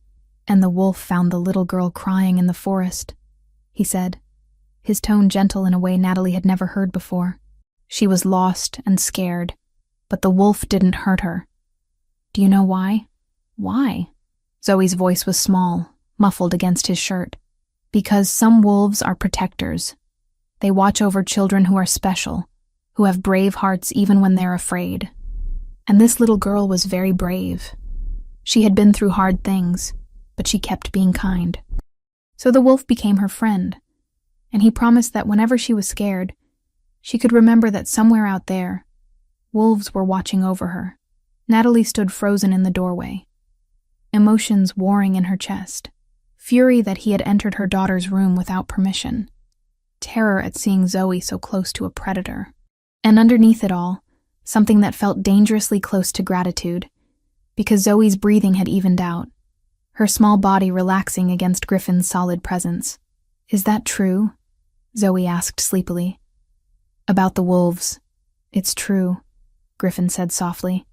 "And the wolf found the little girl crying in the forest," he said, his tone gentle in a way Natalie had never heard before. "She was lost and scared, but the wolf didn't hurt her. Do you know why?" "Why?" Zoe's voice was small, muffled against his shirt. "Because some wolves are protectors. They watch over children who are special, who have brave hearts even when they're afraid. And this little girl was very brave. She had been through hard things, but she kept being kind. So the wolf became her friend, and he promised that whenever she was scared, she could remember that somewhere out there, wolves were watching over her." Natalie stood frozen in the doorway, emotions warring in her chest. Fury that he had entered her daughter's room without permission. Terror at seeing Zoe so close to a predator. And underneath it all, something that felt dangerously close to gratitude, because Zoe's breathing had evened out, her small body relaxing against Griffin's solid presence. "Is that true?" Zoe asked sleepily. "About the wolves. It's true," Griffin said softly.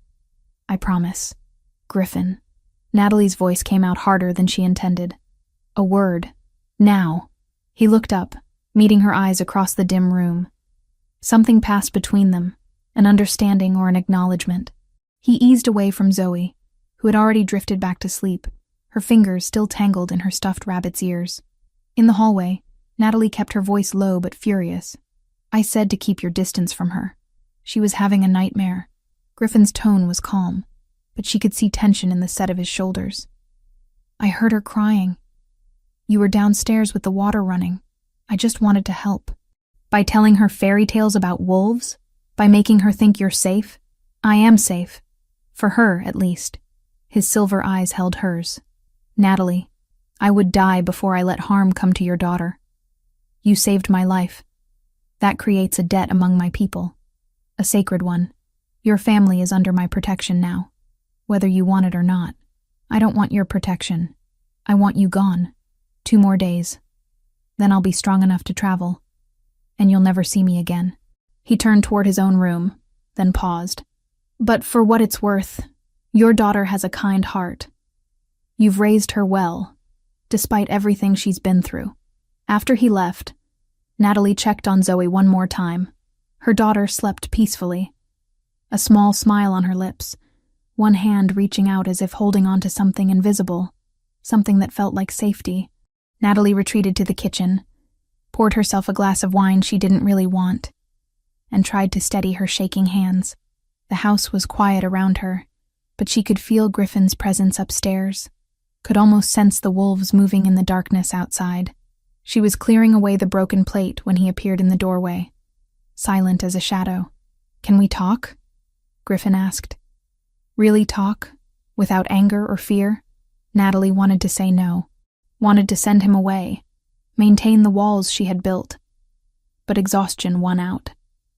I promise. Griffin. Natalie's voice came out harder than she intended. A word. Now. He looked up, meeting her eyes across the dim room. Something passed between them, an understanding or an acknowledgement. He eased away from Zoe, who had already drifted back to sleep, her fingers still tangled in her stuffed rabbit's ears. In the hallway, Natalie kept her voice low but furious. I said to keep your distance from her. She was having a nightmare. Griffin's tone was calm, but she could see tension in the set of his shoulders. I heard her crying. You were downstairs with the water running. I just wanted to help. By telling her fairy tales about wolves? By making her think you're safe? I am safe. For her, at least. His silver eyes held hers. Natalie, I would die before I let harm come to your daughter. You saved my life. That creates a debt among my people. A sacred one. Your family is under my protection now, whether you want it or not. I don't want your protection. I want you gone. 2 more days. Then I'll be strong enough to travel, and you'll never see me again. He turned toward his own room, then paused. But for what it's worth, your daughter has a kind heart. You've raised her well, despite everything she's been through. After he left, Natalie checked on Zoe one more time. Her daughter slept peacefully, a small smile on her lips, one hand reaching out as if holding on to something invisible, something that felt like safety. Natalie retreated to the kitchen, poured herself a glass of wine she didn't really want, and tried to steady her shaking hands. The house was quiet around her, but she could feel Griffin's presence upstairs, could almost sense the wolves moving in the darkness outside. She was clearing away the broken plate when he appeared in the doorway, silent as a shadow. Can we talk? Griffin asked. Really talk? Without anger or fear? Natalie wanted to say no, wanted to send him away, maintain the walls she had built. But exhaustion won out.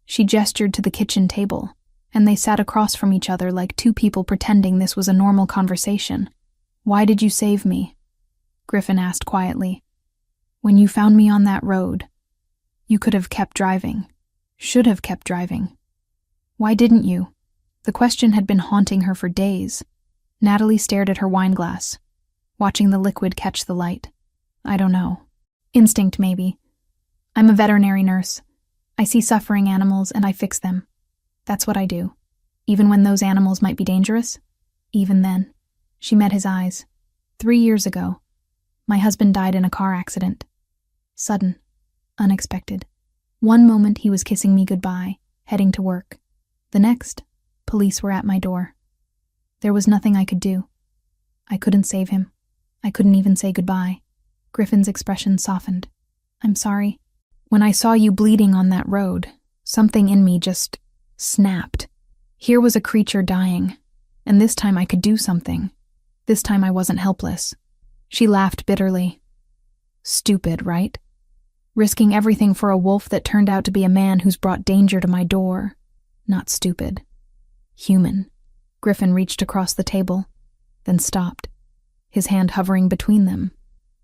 She gestured to the kitchen table, and they sat across from each other like 2 people pretending this was a normal conversation. Why did you save me? Griffin asked quietly. When you found me on that road, you could have kept driving, should have kept driving. Why didn't you? The question had been haunting her for days. Natalie stared at her wine glass, watching the liquid catch the light. I don't know. Instinct, maybe. I'm a veterinary nurse. I see suffering animals and I fix them. That's what I do. Even when those animals might be dangerous? Even then. She met his eyes. 3 years ago. My husband died in a car accident. Sudden. Unexpected. One moment he was kissing me goodbye, heading to work. The next, police were at my door. There was nothing I could do. I couldn't save him. I couldn't even say goodbye. Griffin's expression softened. I'm sorry. When I saw you bleeding on that road, something in me just snapped. Here was a creature dying, and this time I could do something. This time I wasn't helpless. She laughed bitterly. Stupid, right? Risking everything for a wolf that turned out to be a man who's brought danger to my door. Not stupid. Human. Griffin reached across the table, then stopped, his hand hovering between them.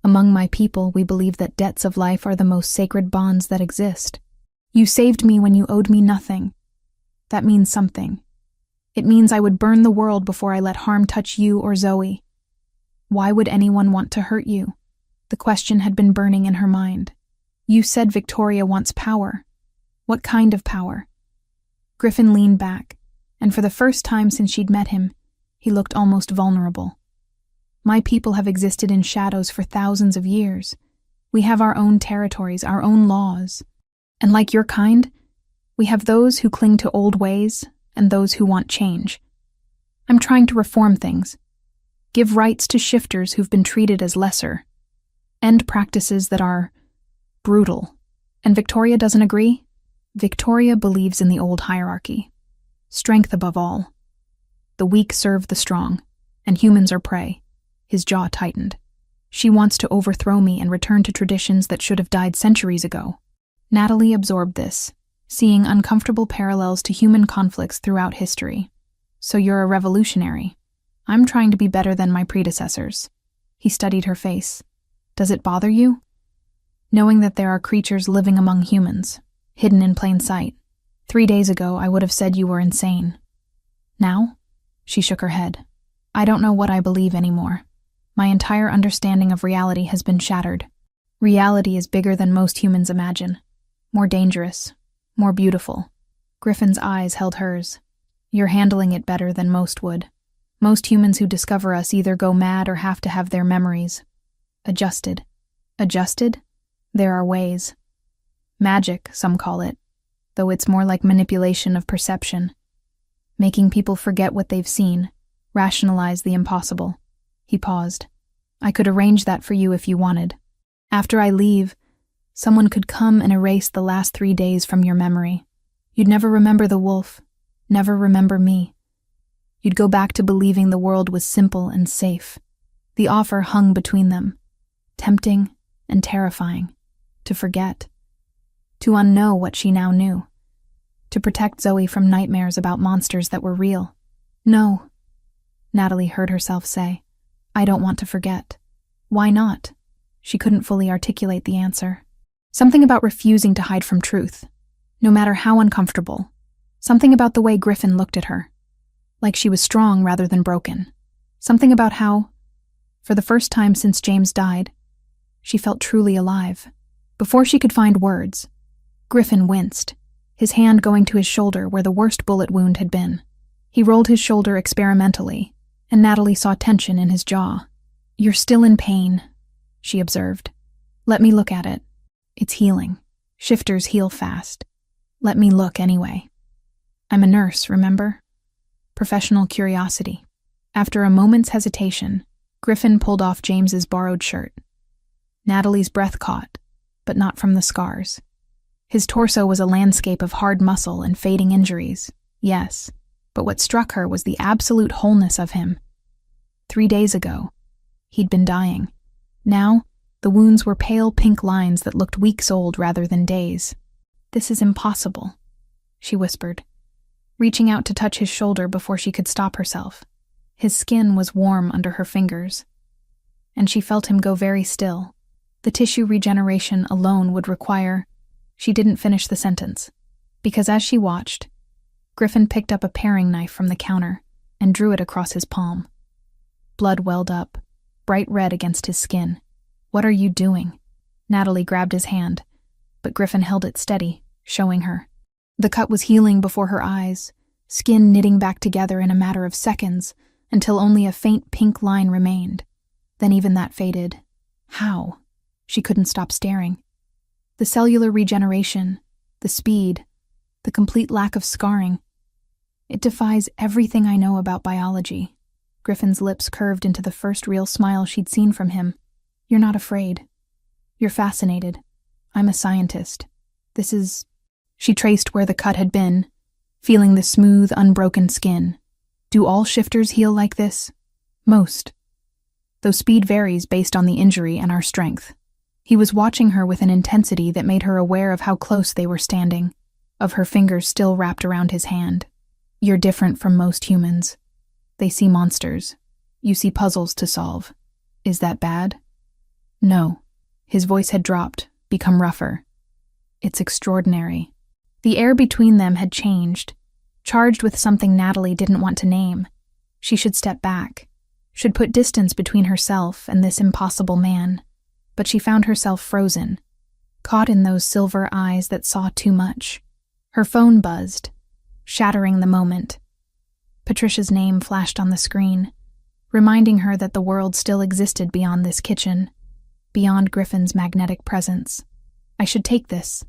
Among my people, we believe that debts of life are the most sacred bonds that exist. You saved me when you owed me nothing. That means something. It means I would burn the world before I let harm touch you or Zoe. Why would anyone want to hurt you? The question had been burning in her mind. You said Victoria wants power. What kind of power? Griffin leaned back, and for the first time since she'd met him, he looked almost vulnerable. My people have existed in shadows for thousands of years. We have our own territories, our own laws. And like your kind, we have those who cling to old ways and those who want change. I'm trying to reform things. Give rights to shifters who've been treated as lesser. End practices that are brutal. And Victoria doesn't agree? Victoria believes in the old hierarchy. Strength above all. The weak serve the strong, and humans are prey. His jaw tightened. She wants to overthrow me and return to traditions that should have died centuries ago. Natalie absorbed this, seeing uncomfortable parallels to human conflicts throughout history. So you're a revolutionary. I'm trying to be better than my predecessors. He studied her face. Does it bother you? Knowing that there are creatures living among humans, hidden in plain sight. 3 days ago, I would have said you were insane. Now? She shook her head. I don't know what I believe anymore. My entire understanding of reality has been shattered. Reality is bigger than most humans imagine. More dangerous. More beautiful. Griffin's eyes held hers. You're handling it better than most would. Most humans who discover us either go mad or have to have their memories adjusted. Adjusted? There are ways. Magic, some call it, though it's more like manipulation of perception. Making people forget what they've seen, rationalize the impossible. He paused. I could arrange that for you if you wanted. After I leave, someone could come and erase the last 3 days from your memory. You'd never remember the wolf, never remember me. You'd go back to believing the world was simple and safe. The offer hung between them, tempting and terrifying, to forget, to unknow what she now knew, to protect Zoe from nightmares about monsters that were real. No, Natalie heard herself say. I don't want to forget. Why not? She couldn't fully articulate the answer. Something about refusing to hide from truth, no matter how uncomfortable. Something about the way Griffin looked at her, like she was strong rather than broken. Something about how, for the first time since James died, she felt truly alive. Before she could find words, Griffin winced, his hand going to his shoulder where the worst bullet wound had been. He rolled his shoulder experimentally, and Natalie saw tension in his jaw. You're still in pain, she observed. Let me look at it. It's healing. Shifters heal fast. Let me look anyway. I'm a nurse, remember? Professional curiosity. After a moment's hesitation, Griffin pulled off James's borrowed shirt. Natalie's breath caught, but not from the scars. His torso was a landscape of hard muscle and fading injuries, yes, but what struck her was the absolute wholeness of him. 3 days ago, he'd been dying. Now, the wounds were pale pink lines that looked weeks old rather than days. This is impossible, she whispered, reaching out to touch his shoulder before she could stop herself. His skin was warm under her fingers, and she felt him go very still. The tissue regeneration alone would require... She didn't finish the sentence, because as she watched, Griffin picked up a paring knife from the counter and drew it across his palm. Blood welled up, bright red against his skin. What are you doing? Natalie grabbed his hand, but Griffin held it steady, showing her. The cut was healing before her eyes, skin knitting back together in a matter of seconds, until only a faint pink line remained. Then even that faded. How? She couldn't stop staring. The cellular regeneration, the speed, the complete lack of scarring. It defies everything I know about biology. Griffin's lips curved into the first real smile she'd seen from him. You're not afraid. You're fascinated. I'm a scientist. This is... She traced where the cut had been, feeling the smooth, unbroken skin. Do all shifters heal like this? Most. Though speed varies based on the injury and our strength. He was watching her with an intensity that made her aware of how close they were standing, of her fingers still wrapped around his hand. You're different from most humans. They see monsters. You see puzzles to solve. Is that bad? No. His voice had dropped, become rougher. It's extraordinary. The air between them had changed, charged with something Natalie didn't want to name. She should step back, should put distance between herself and this impossible man. But she found herself frozen, caught in those silver eyes that saw too much. Her phone buzzed, shattering the moment. Patricia's name flashed on the screen, reminding her that the world still existed beyond this kitchen, beyond Griffin's magnetic presence. I should take this,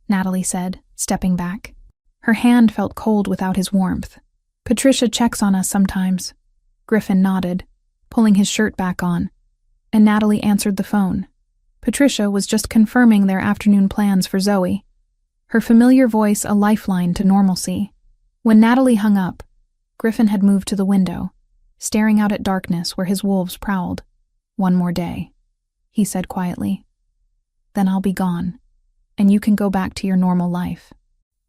Natalie said, stepping back. Her hand felt cold without his warmth. Patricia checks on us sometimes. Griffin nodded, pulling his shirt back on, and Natalie answered the phone. Patricia was just confirming their afternoon plans for Zoe, her familiar voice a lifeline to normalcy. When Natalie hung up, Griffin had moved to the window, staring out at darkness where his wolves prowled. One more day, he said quietly. Then I'll be gone, and you can go back to your normal life.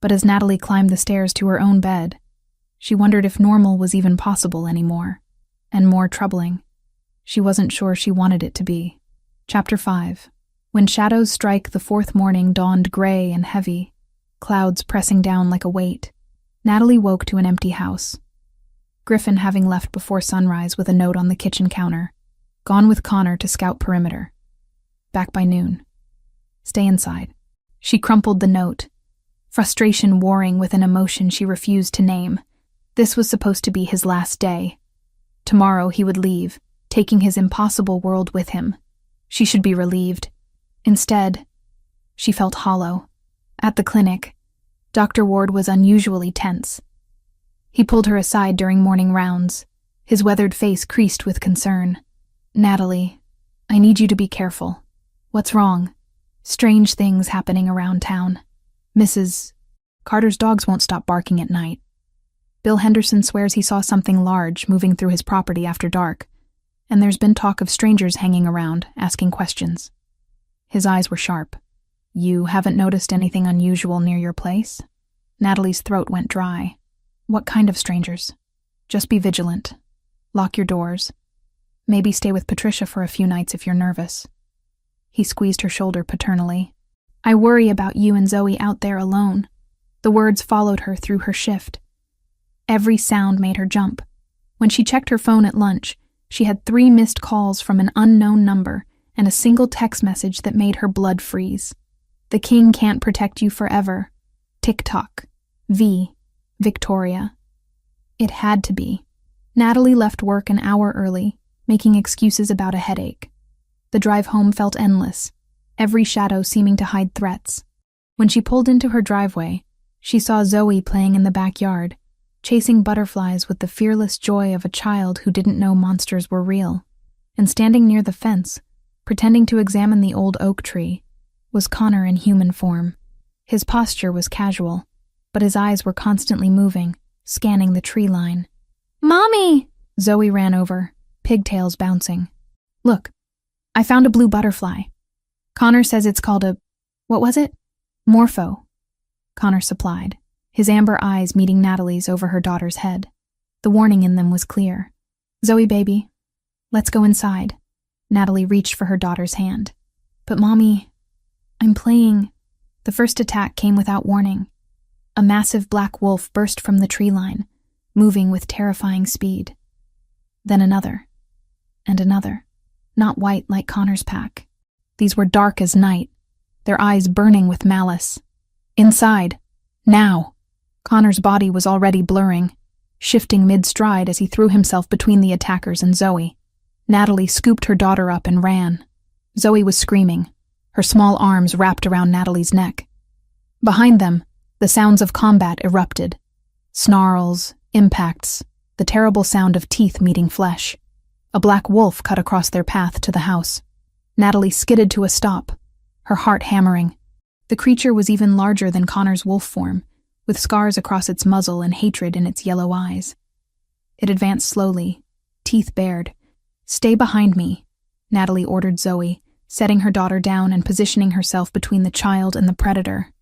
But as Natalie climbed the stairs to her own bed, she wondered if normal was even possible anymore, and more troubling. She wasn't sure she wanted it to be. Chapter 5. When shadows strike, the fourth morning dawned gray and heavy, clouds pressing down like a weight. Natalie woke to an empty house. Griffin having left before sunrise with a note on the kitchen counter. Gone with Connor to scout perimeter. Back by noon. Stay inside. She crumpled the note, frustration warring with an emotion she refused to name. This was supposed to be his last day. Tomorrow he would leave, taking his impossible world with him. She should be relieved. Instead, she felt hollow. At the clinic, Dr. Ward was unusually tense. He pulled her aside during morning rounds, his weathered face creased with concern. "Natalie, I need you to be careful. What's wrong? Strange things happening around town. Mrs. Carter's dogs won't stop barking at night. Bill Henderson swears he saw something large moving through his property after dark, and there's been talk of strangers hanging around, asking questions." His eyes were sharp. "You haven't noticed anything unusual near your place?" Natalie's throat went dry. "What kind of strangers?" "Just be vigilant. Lock your doors. Maybe stay with Patricia for a few nights if you're nervous." He squeezed her shoulder paternally. "I worry about you and Zoe out there alone." The words followed her through her shift. Every sound made her jump. When she checked her phone at lunch, she had 3 missed calls from an unknown number and a single text message that made her blood freeze. "The king can't protect you forever. Tick-tock. V. Victoria." It had to be. Natalie left work an hour early, making excuses about a headache. The drive home felt endless, every shadow seeming to hide threats. When she pulled into her driveway, she saw Zoe playing in the backyard, chasing butterflies with the fearless joy of a child who didn't know monsters were real. And standing near the fence, pretending to examine the old oak tree, was Connor in human form. His posture was casual, but his eyes were constantly moving, scanning the tree line. "Mommy!" Zoe ran over, pigtails bouncing. "Look, I found a blue butterfly. Connor says it's called a... what was it? Morpho." Connor supplied, his amber eyes meeting Natalie's over her daughter's head. The warning in them was clear. "Zoe, baby, let's go inside." Natalie reached for her daughter's hand. "But Mommy, I'm playing..." The first attack came without warning. A massive black wolf burst from the tree line, moving with terrifying speed. Then another, and another, not white like Connor's pack. These were dark as night, their eyes burning with malice. "Inside, now!" Connor's body was already blurring, shifting mid-stride as he threw himself between the attackers and Zoe. Natalie scooped her daughter up and ran. Zoe was screaming, her small arms wrapped around Natalie's neck. Behind them, the sounds of combat erupted. Snarls, impacts, the terrible sound of teeth meeting flesh. A black wolf cut across their path to the house. Natalie skidded to a stop, her heart hammering. The creature was even larger than Connor's wolf form, with scars across its muzzle and hatred in its yellow eyes. It advanced slowly, teeth bared. "Stay behind me," Natalie ordered Zoe, setting her daughter down and positioning herself between the child and the predator.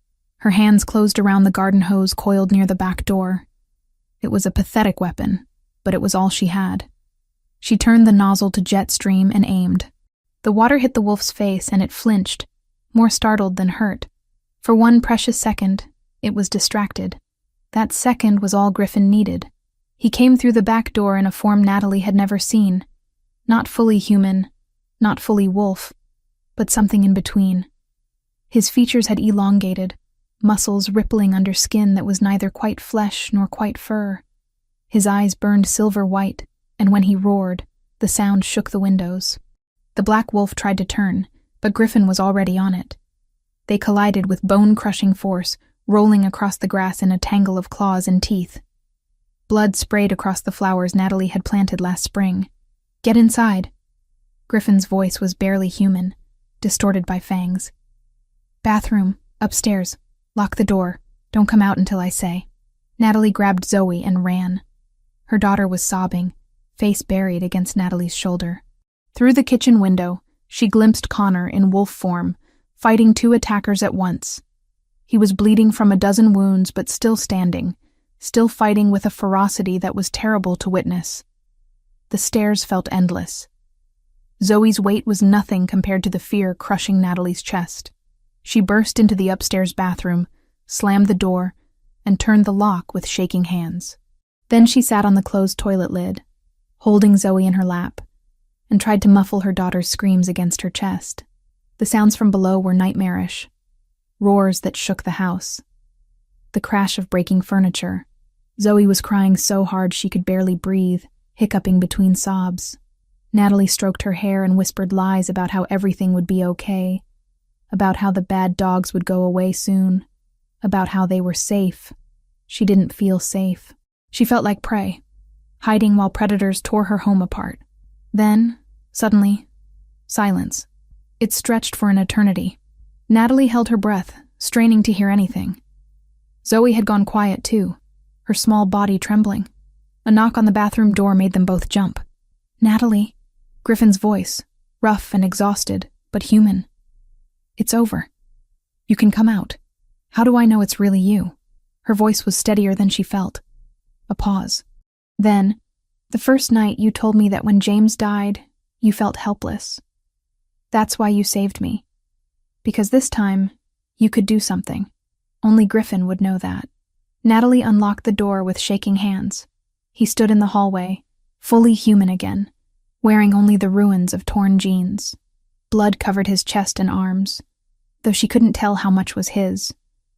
Her hands closed around the garden hose coiled near the back door. It was a pathetic weapon, but it was all she had. She turned the nozzle to jet stream and aimed. The water hit the wolf's face and it flinched, more startled than hurt. For one precious second, it was distracted. That second was all Griffin needed. He came through the back door in a form Natalie had never seen. Not fully human, not fully wolf, but something in between. His features had elongated, muscles rippling under skin that was neither quite flesh nor quite fur. His eyes burned silver white, and when he roared, the sound shook the windows. The black wolf tried to turn, but Griffin was already on it. They collided with bone-crushing force, rolling across the grass in a tangle of claws and teeth. Blood sprayed across the flowers Natalie had planted last spring. "Get inside." Griffin's voice was barely human, distorted by fangs. "Bathroom, upstairs. Lock the door. Don't come out until I say." Natalie grabbed Zoe and ran. Her daughter was sobbing, face buried against Natalie's shoulder. Through the kitchen window, she glimpsed Connor in wolf form, fighting 2 attackers at once. He was bleeding from a dozen wounds but still standing, still fighting with a ferocity that was terrible to witness. The stairs felt endless. Zoe's weight was nothing compared to the fear crushing Natalie's chest. She burst into the upstairs bathroom, slammed the door, and turned the lock with shaking hands. Then she sat on the closed toilet lid, holding Zoe in her lap, and tried to muffle her daughter's screams against her chest. The sounds from below were nightmarish, roars that shook the house, the crash of breaking furniture. Zoe was crying so hard she could barely breathe, hiccuping between sobs. Natalie stroked her hair and whispered lies about how everything would be okay, about how the bad dogs would go away soon, about how they were safe. She didn't feel safe. She felt like prey, hiding while predators tore her home apart. Then, suddenly, silence. It stretched for an eternity. Natalie held her breath, straining to hear anything. Zoe had gone quiet too, her small body trembling. A knock on the bathroom door made them both jump. "Natalie," Griffin's voice, rough and exhausted, but human. "It's over. You can come out. How do I know it's really you?" Her voice was steadier than she felt. A pause. Then, "The first night you told me that when James died, you felt helpless. That's why you saved me. Because this time, you could do something. Only Griffin would know that." Natalie unlocked the door with shaking hands. He stood in the hallway, fully human again, wearing only the ruins of torn jeans. Blood covered his chest and arms, though she couldn't tell how much was his,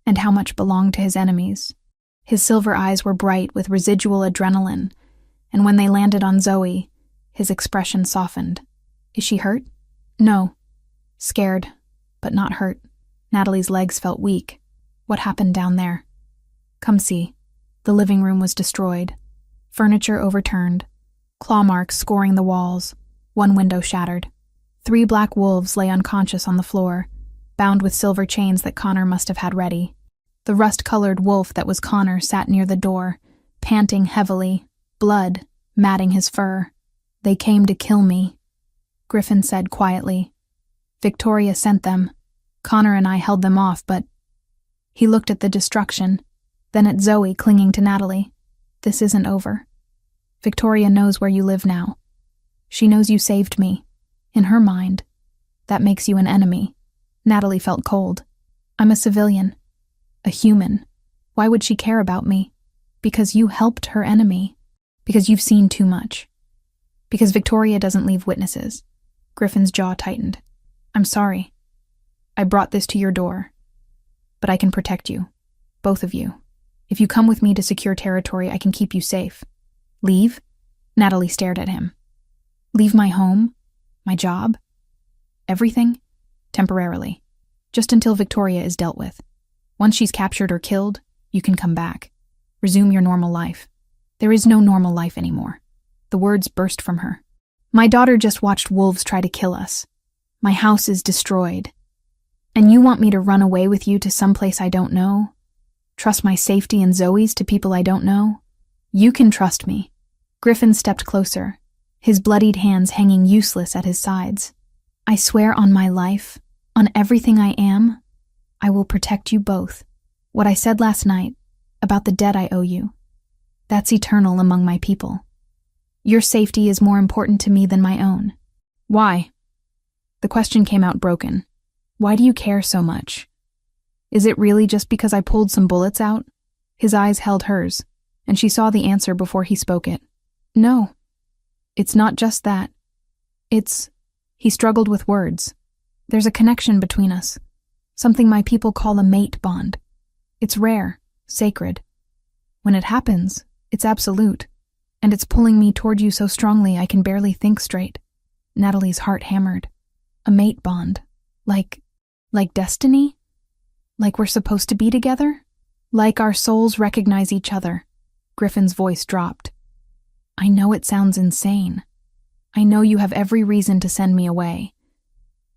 and how much belonged to his enemies. His silver eyes were bright with residual adrenaline, and when they landed on Zoe, his expression softened. "Is she hurt?" "No." "Scared, but not hurt." Natalie's legs felt weak. "What happened down there?" "Come see." The living room was destroyed. Furniture overturned, claw marks scoring the walls, one window shattered. 3 black wolves lay unconscious on the floor, bound with silver chains that Connor must have had ready. The rust-colored wolf that was Connor sat near the door, panting heavily, blood matting his fur. "They came to kill me," Griffin said quietly. "Victoria sent them. Connor and I held them off, but..." He looked at the destruction, then at Zoe clinging to Natalie. "This isn't over. Victoria knows where you live now. She knows you saved me. In her mind, that makes you an enemy." Natalie felt cold. "I'm a civilian. A human. Why would she care about me? Because you helped her enemy. Because you've seen too much. Because Victoria doesn't leave witnesses." Griffin's jaw tightened. "I'm sorry. I brought this to your door. But I can protect you. Both of you. If you come with me to secure territory, I can keep you safe." "Leave?" Natalie stared at him. "Leave my home? My job? Everything?" "Temporarily. Just until Victoria is dealt with. Once she's captured or killed, you can come back. Resume your normal life." "There is no normal life anymore." The words burst from her. "My daughter just watched wolves try to kill us. My house is destroyed. And you want me to run away with you to someplace I don't know? Trust my safety and Zoe's to people I don't know? You can trust me." Griffin stepped closer, his bloodied hands hanging useless at his sides. "I swear on my life, on everything I am, I will protect you both. What I said last night, about the debt I owe you, that's eternal among my people. Your safety is more important to me than my own." "Why?" The question came out broken. "Why do you care so much? Is it really just because I pulled some bullets out?" His eyes held hers, and she saw the answer before he spoke it. "No. It's not just that. It's..." He struggled with words. "There's a connection between us. Something my people call a mate bond. It's rare, sacred. When it happens, it's absolute, and it's pulling me toward you so strongly I can barely think straight." Natalie's heart hammered. "A mate bond? Like destiny? Like we're supposed to be together? Like our souls recognize each other?" Griffin's voice dropped. "I know it sounds insane. I know you have every reason to send me away.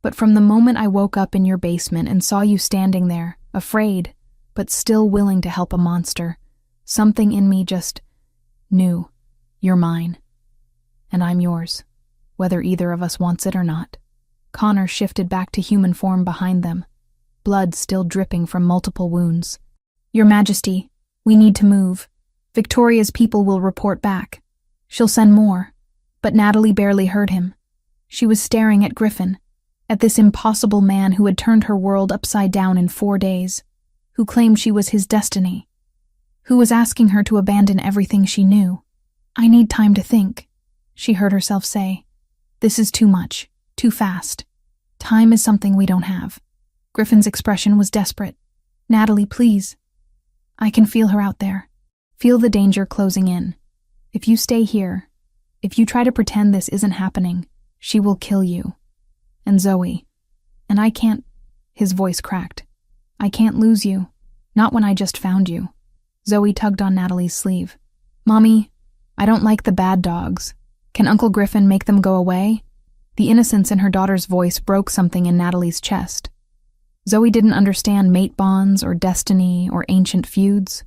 But from the moment I woke up in your basement and saw you standing there, afraid, but still willing to help a monster, something in me just knew. You're mine. And I'm yours, whether either of us wants it or not." Connor shifted back to human form behind them, blood still dripping from multiple wounds. "Your Majesty, we need to move. Victoria's people will report back. She'll send more." But Natalie barely heard him. She was staring at Griffin, at this impossible man who had turned her world upside down in 4 days, who claimed she was his destiny. Who was asking her to abandon everything she knew? I need time to think, she heard herself say. This is too much, too fast. Time is something we don't have. Griffin's expression was desperate. Natalie, please. I can feel her out there. Feel the danger closing in. If you stay here, if you try to pretend this isn't happening, she will kill you. And Zoe. And I can't, his voice cracked. I can't lose you. Not when I just found you. Zoe tugged on Natalie's sleeve. Mommy, I don't like the bad dogs. Can Uncle Griffin make them go away? The innocence in her daughter's voice broke something in Natalie's chest. Zoe didn't understand mate bonds or destiny or ancient feuds.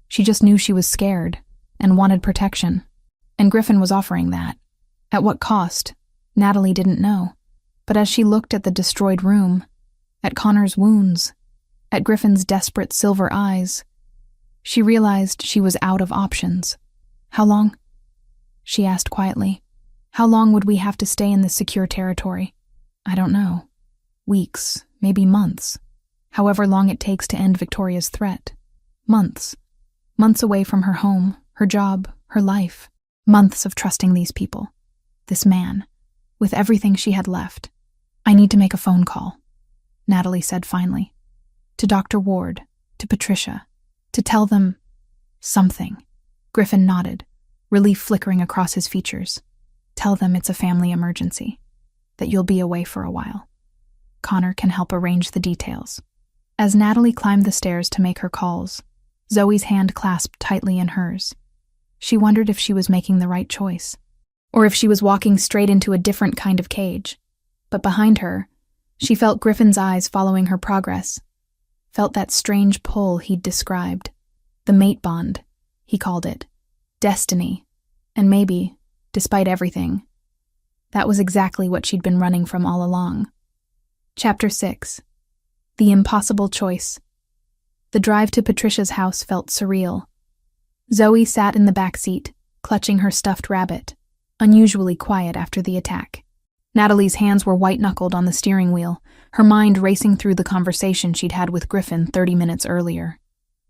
She just knew she was scared and wanted protection. And Griffin was offering that. At what cost? Natalie didn't know. But as she looked at the destroyed room, at Connor's wounds, at Griffin's desperate silver eyes, she realized she was out of options. How long? She asked quietly. How long would we have to stay in this secure territory? I don't know. Weeks, maybe months. However long it takes to end Victoria's threat. Months. Months away from her home, her job, her life. Months of trusting these people. This man. With everything she had left. I need to make a phone call, Natalie said finally. To Dr. Ward, to Patricia, to tell them something. Griffin nodded, relief flickering across his features. Tell them it's a family emergency, that you'll be away for a while. Connor can help arrange the details. As Natalie climbed the stairs to make her calls, Zoe's hand clasped tightly in hers. She wondered if she was making the right choice, or if she was walking straight into a different kind of cage. But behind her, she felt Griffin's eyes following her progress, felt that strange pull he'd described. The mate bond, he called it. Destiny. And maybe, despite everything, that was exactly what she'd been running from all along. Chapter 6. The Impossible Choice. The drive to Patricia's house felt surreal. Zoe sat in the back seat, clutching her stuffed rabbit, unusually quiet after the attack. Natalie's hands were white-knuckled on the steering wheel, her mind racing through the conversation she'd had with Griffin 30 minutes earlier.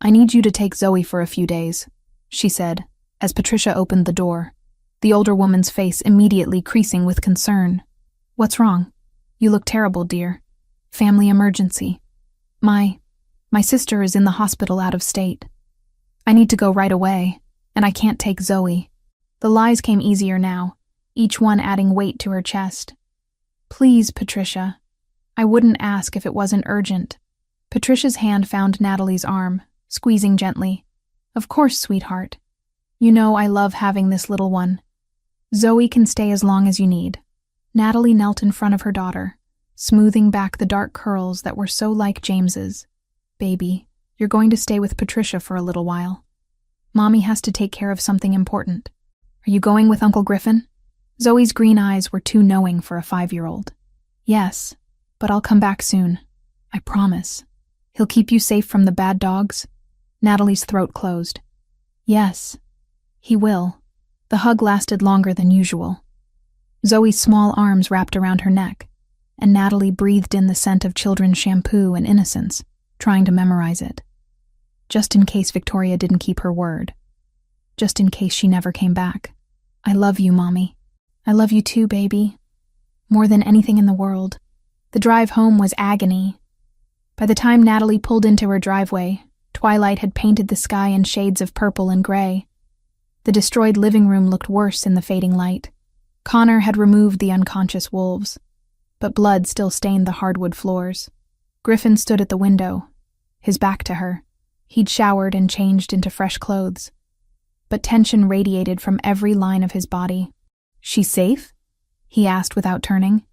I need you to take Zoe for a few days, she said, as Patricia opened the door, the older woman's face immediately creasing with concern. What's wrong? You look terrible, dear. Family emergency. My sister is in the hospital out of state. I need to go right away, and I can't take Zoe. The lies came easier now, each one adding weight to her chest. Please, Patricia. I wouldn't ask if it wasn't urgent. Patricia's hand found Natalie's arm, squeezing gently. Of course, sweetheart. You know I love having this little one. Zoe can stay as long as you need. Natalie knelt in front of her daughter, smoothing back the dark curls that were so like James's. Baby, you're going to stay with Patricia for a little while. Mommy has to take care of something important. Are you going with Uncle Griffin? Zoe's green eyes were too knowing for a 5-year-old. Yes, but I'll come back soon. I promise. He'll keep you safe from the bad dogs? Natalie's throat closed. Yes, he will. The hug lasted longer than usual. Zoe's small arms wrapped around her neck, and Natalie breathed in the scent of children's shampoo and innocence, trying to memorize it. Just in case Victoria didn't keep her word. Just in case she never came back. I love you, Mommy. I love you too, baby. More than anything in the world. The drive home was agony. By the time Natalie pulled into her driveway, twilight had painted the sky in shades of purple and gray. The destroyed living room looked worse in the fading light. Connor had removed the unconscious wolves, but blood still stained the hardwood floors. Griffin stood at the window, his back to her. He'd showered and changed into fresh clothes, but tension radiated from every line of his body. She's safe? He asked without turning.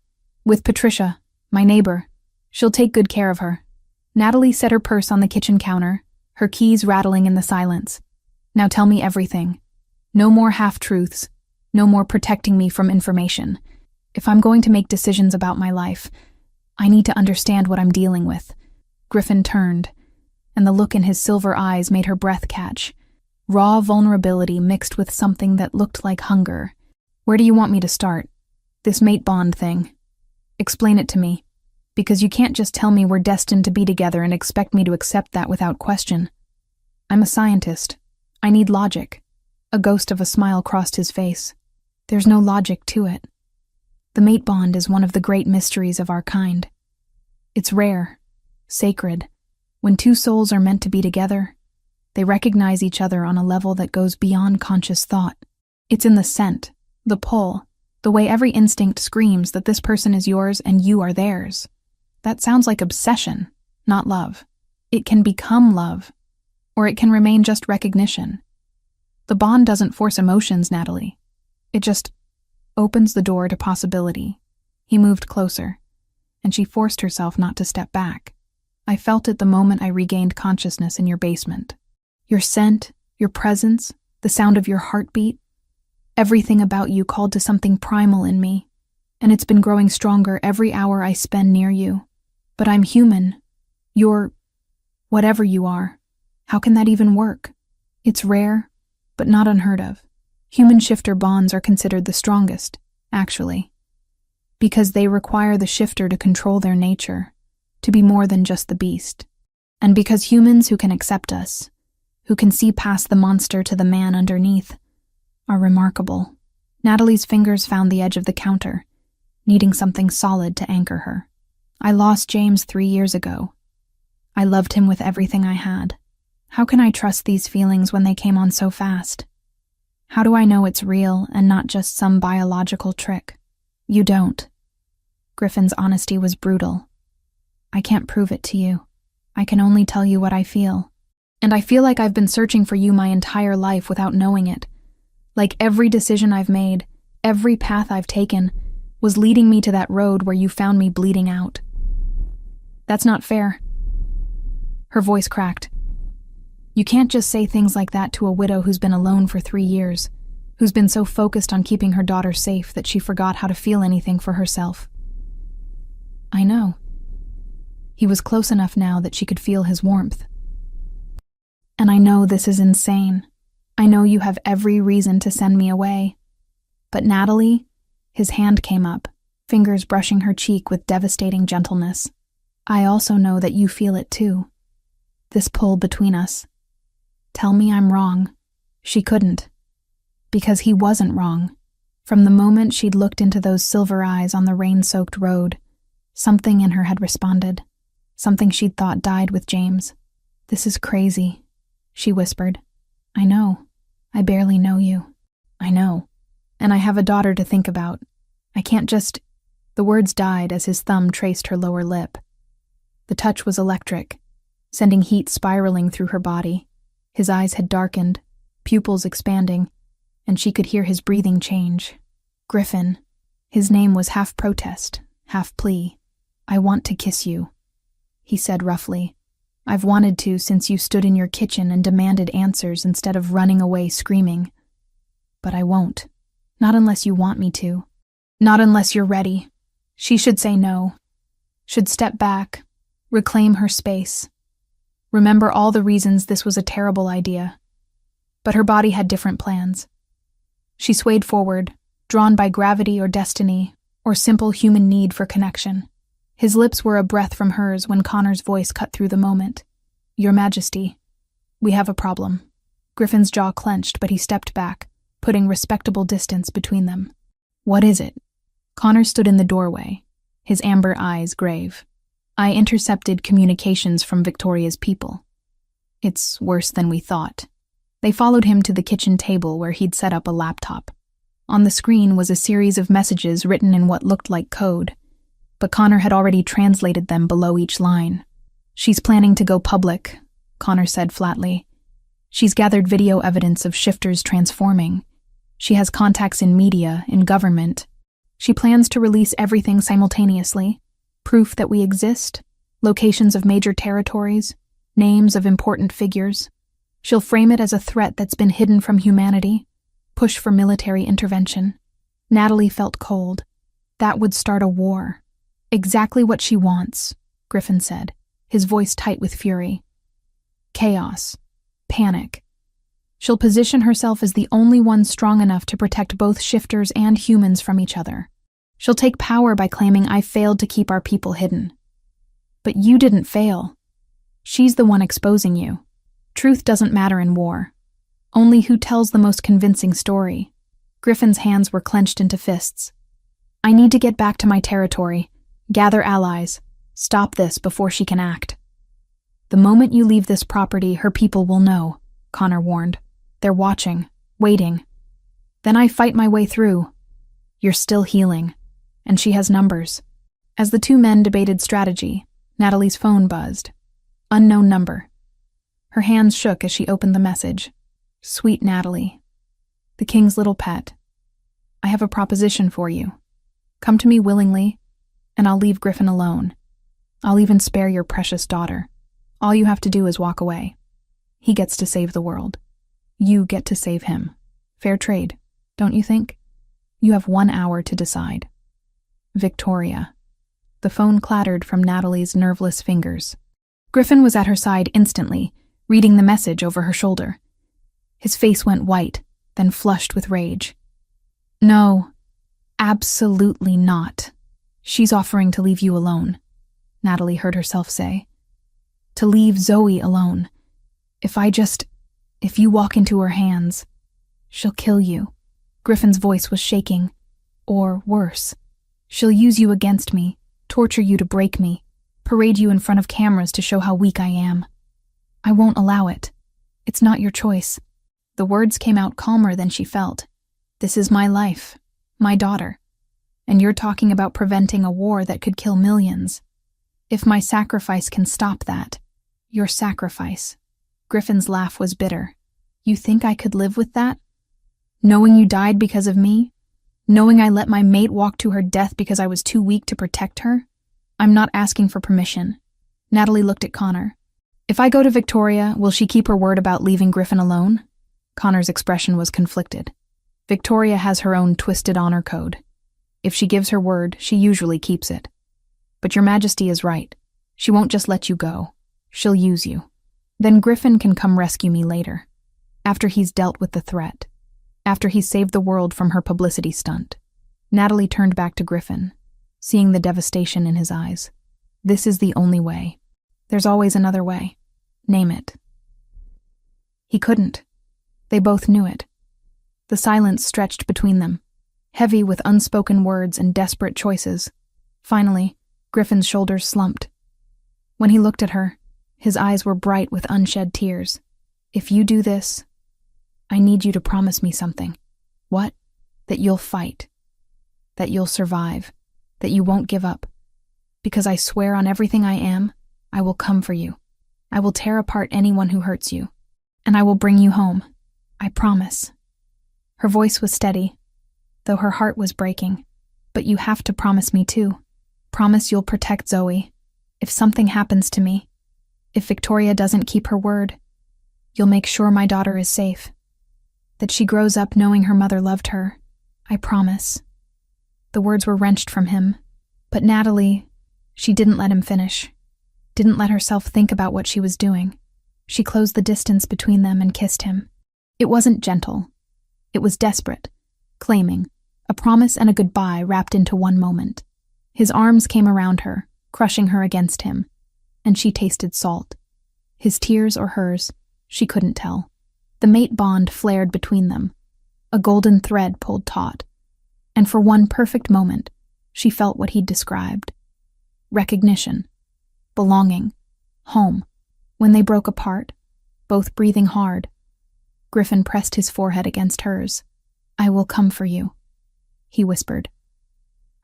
With Patricia, my neighbor. She'll take good care of her. Natalie set her purse on the kitchen counter, her keys rattling in the silence. Now tell me everything. No more half-truths. No more protecting me from information. If I'm going to make decisions about my life, I need to understand what I'm dealing with. Griffin turned, and the look in his silver eyes made her breath catch. Raw vulnerability mixed with something that looked like hunger. Where do you want me to start? This mate bond thing. Explain it to me. Because you can't just tell me we're destined to be together and expect me to accept that without question. I'm a scientist, I need logic. A ghost of a smile crossed his face. There's no logic to it. The mate bond is one of the great mysteries of our kind. It's rare, sacred. When two souls are meant to be together, they recognize each other on a level that goes beyond conscious thought. It's in the scent, the pull, the way every instinct screams that this person is yours and you are theirs. That sounds like obsession, not love. It can become love, or it can remain just recognition. The bond doesn't force emotions, Natalie. It just opens the door to possibility. He moved closer, and she forced herself not to step back. I felt it the moment I regained consciousness in your basement. Your scent, your presence, the sound of your heartbeat, everything about you called to something primal in me, and it's been growing stronger every hour I spend near you. But I'm human. You're whatever you are. How can that even work? It's rare, but not unheard of. Human shifter bonds are considered the strongest, actually, because they require the shifter to control their nature, to be more than just the beast. And because humans who can accept us, who can see past the monster to the man underneath, are remarkable. Natalie's fingers found the edge of the counter, needing something solid to anchor her. I lost James 3 years ago. I loved him with everything I had. How can I trust these feelings when they came on so fast? How do I know it's real and not just some biological trick? You don't. Griffin's honesty was brutal. I can't prove it to you. I can only tell you what I feel. And I feel like I've been searching for you my entire life without knowing it. Like every decision I've made, every path I've taken, was leading me to that road where you found me bleeding out. That's not fair. Her voice cracked. You can't just say things like that to a widow who's been alone for 3 years, who's been so focused on keeping her daughter safe that she forgot how to feel anything for herself. I know. He was close enough now that she could feel his warmth. And I know this is insane. I know you have every reason to send me away. But Natalie, his hand came up, fingers brushing her cheek with devastating gentleness. I also know that you feel it too. This pull between us. Tell me I'm wrong. She couldn't. Because he wasn't wrong. From the moment she'd looked into those silver eyes on the rain-soaked road, something in her had responded. Something she'd thought died with James. This is crazy, she whispered. I know. I barely know you. I know. And I have a daughter to think about. I can't just... The words died as his thumb traced her lower lip. The touch was electric, sending heat spiraling through her body. His eyes had darkened, pupils expanding, and she could hear his breathing change. Griffin. His name was half protest, half plea. I want to kiss you, he said roughly. I've wanted to since you stood in your kitchen and demanded answers instead of running away screaming. But I won't. Not unless you want me to. Not unless you're ready. She should say no. Should step back, reclaim her space. Remember all the reasons this was a terrible idea. But her body had different plans. She swayed forward, drawn by gravity or destiny, or simple human need for connection. His lips were a breath from hers when Connor's voice cut through the moment. Your Majesty, we have a problem. Griffin's jaw clenched, but he stepped back, putting respectable distance between them. What is it? Connor stood in the doorway, his amber eyes grave. I intercepted communications from Victoria's people. It's worse than we thought. They followed him to the kitchen table where he'd set up a laptop. On the screen was a series of messages written in what looked like code, but Connor had already translated them below each line. She's planning to go public, Connor said flatly. She's gathered video evidence of shifters transforming. She has contacts in media, in government. She plans to release everything simultaneously. Proof that we exist, locations of major territories, names of important figures. She'll frame it as a threat that's been hidden from humanity, push for military intervention. Natalie felt cold. That would start a war. Exactly what she wants, Griffin said, his voice tight with fury. Chaos. Panic. She'll position herself as the only one strong enough to protect both shifters and humans from each other. She'll take power by claiming I failed to keep our people hidden. But you didn't fail. She's the one exposing you. Truth doesn't matter in war. Only who tells the most convincing story. Griffin's hands were clenched into fists. I need to get back to my territory. Gather allies. Stop this before she can act. The moment you leave this property, her people will know, Connor warned. They're watching, waiting. Then I fight my way through. You're still healing, and she has numbers. As the two men debated strategy, Natalie's phone buzzed. Unknown number. Her hands shook as she opened the message. Sweet Natalie. The king's little pet. I have a proposition for you. Come to me willingly, and I'll leave Griffin alone. I'll even spare your precious daughter. All you have to do is walk away. He gets to save the world. You get to save him. Fair trade, don't you think? You have 1 hour to decide. Victoria. The phone clattered from Natalie's nerveless fingers. Griffin was at her side instantly, reading the message over her shoulder. His face went white, then flushed with rage. No, absolutely not. She's offering to leave you alone, Natalie heard herself say. To leave Zoe alone. If you walk into her hands, she'll kill you. Griffin's voice was shaking. Or worse, she'll use you against me, torture you to break me, parade you in front of cameras to show how weak I am. I won't allow it. It's not your choice. The words came out calmer than she felt. This is my life, my daughter. And you're talking about preventing a war that could kill millions. If my sacrifice can stop that, your sacrifice. Griffin's laugh was bitter. You think I could live with that? Knowing you died because of me? Knowing I let my mate walk to her death because I was too weak to protect her? I'm not asking for permission. Natalie looked at Connor. If I go to Victoria, will she keep her word about leaving Griffin alone? Connor's expression was conflicted. Victoria has her own twisted honor code. If she gives her word, she usually keeps it. But your Majesty is right. She won't just let you go. She'll use you. Then Griffin can come rescue me later. After he's dealt with the threat. After he's saved the world from her publicity stunt. Natalie turned back to Griffin, seeing the devastation in his eyes. This is the only way. There's always another way. Name it. He couldn't. They both knew it. The silence stretched between them, heavy with unspoken words and desperate choices. Finally, Griffin's shoulders slumped. When he looked at her, his eyes were bright with unshed tears. If you do this, I need you to promise me something. What? That you'll fight. That you'll survive. That you won't give up. Because I swear on everything I am, I will come for you. I will tear apart anyone who hurts you. And I will bring you home. I promise. Her voice was steady, though her heart was breaking. But you have to promise me too. Promise you'll protect Zoe. If something happens to me, if Victoria doesn't keep her word, you'll make sure my daughter is safe. That she grows up knowing her mother loved her. I promise. The words were wrenched from him, but Natalie, she didn't let him finish. Didn't let herself think about what she was doing. She closed the distance between them and kissed him. It wasn't gentle. It was desperate, claiming, a promise and a goodbye wrapped into one moment. His arms came around her, crushing her against him, and she tasted salt. His tears or hers, she couldn't tell. The mate bond flared between them. A golden thread pulled taut. And for one perfect moment, she felt what he'd described. Recognition. Belonging. Home. When they broke apart, both breathing hard, Griffin pressed his forehead against hers. I will come for you, he whispered.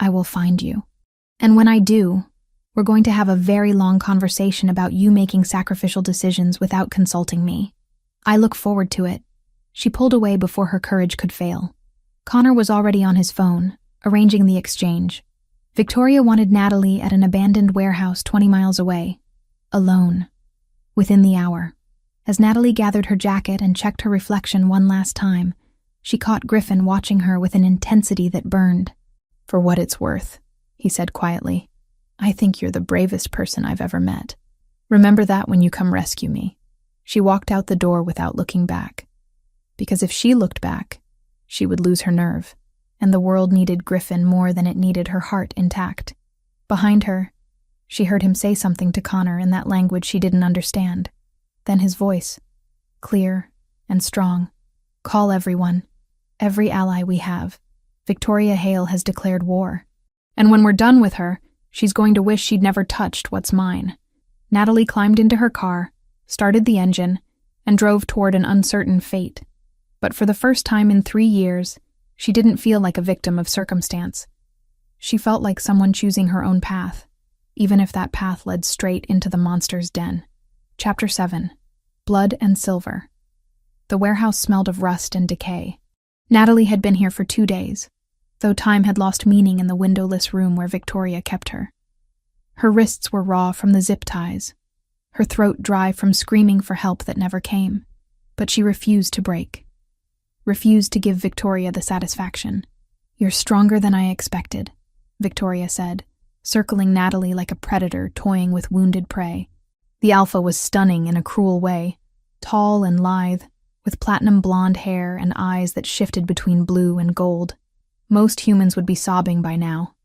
I will find you. And when I do, we're going to have a very long conversation about you making sacrificial decisions without consulting me. I look forward to it. She pulled away before her courage could fail. Connor was already on his phone, arranging the exchange. Victoria wanted Natalie at an abandoned warehouse 20 miles away. Alone. Within the hour. As Natalie gathered her jacket and checked her reflection one last time, she caught Griffin watching her with an intensity that burned. For what it's worth, he said quietly. I think you're the bravest person I've ever met. Remember that when you come rescue me. She walked out the door without looking back. Because if she looked back, she would lose her nerve, and the world needed Griffin more than it needed her heart intact. Behind her, she heard him say something to Connor in that language she didn't understand. Then his voice, clear and strong. Call everyone. Every ally we have. Victoria Hale has declared war. And when we're done with her, she's going to wish she'd never touched what's mine." Natalie climbed into her car, started the engine, and drove toward an uncertain fate. But for the first time in 3 years, she didn't feel like a victim of circumstance. She felt like someone choosing her own path, even if that path led straight into the monster's den. Chapter 7. Blood and Silver. The warehouse smelled of rust and decay. Natalie had been here for 2 days, though time had lost meaning in the windowless room where Victoria kept her. Her wrists were raw from the zip ties, her throat dry from screaming for help that never came, but she refused to break. Refused to give Victoria the satisfaction. "You're stronger than I expected," Victoria said, circling Natalie like a predator toying with wounded prey. The alpha was stunning in a cruel way, tall and lithe, with platinum blonde hair and eyes that shifted between blue and gold. Most humans would be sobbing by now.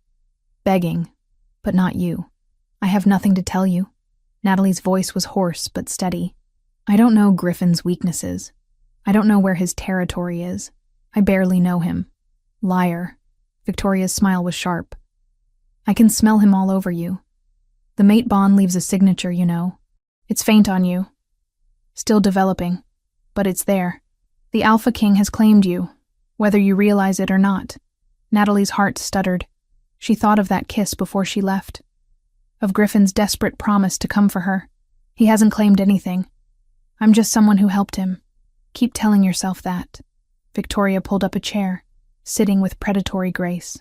Begging, but not you. "I have nothing to tell you." Natalie's voice was hoarse but steady. "I don't know Griffin's weaknesses. I don't know where his territory is. I barely know him." "Liar." Victoria's smile was sharp. "I can smell him all over you. The mate bond leaves a signature, you know. It's faint on you. Still developing, but it's there. The Alpha King has claimed you, whether you realize it or not." Natalie's heart stuttered. She thought of that kiss before she left, of Griffin's desperate promise to come for her. "He hasn't claimed anything. I'm just someone who helped him." "Keep telling yourself that." Victoria pulled up a chair, sitting with predatory grace.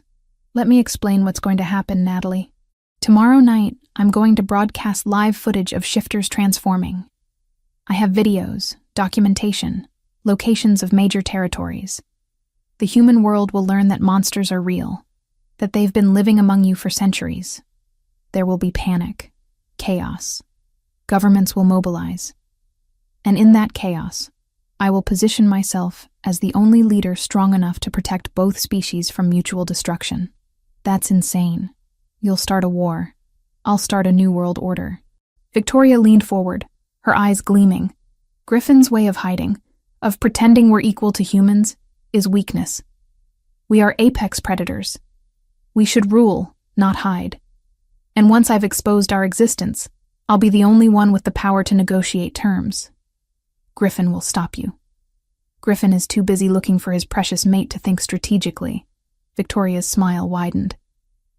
"Let me explain what's going to happen, Natalie. Tomorrow night, I'm going to broadcast live footage of shifters transforming. I have videos, documentation, locations of major territories. The human world will learn that monsters are real, that they've been living among you for centuries. There will be panic, chaos. Governments will mobilize. And in that chaos, I will position myself as the only leader strong enough to protect both species from mutual destruction. That's insane. You'll start a war. I'll start a new world order." Victoria leaned forward, her eyes gleaming. Griffin's way of hiding, of pretending we're equal to humans, is weakness. We are apex predators. We should rule, not hide. And once I've exposed our existence, I'll be the only one with the power to negotiate terms. Griffin will stop you. Griffin is too busy looking for his precious mate to think strategically. Victoria's smile widened.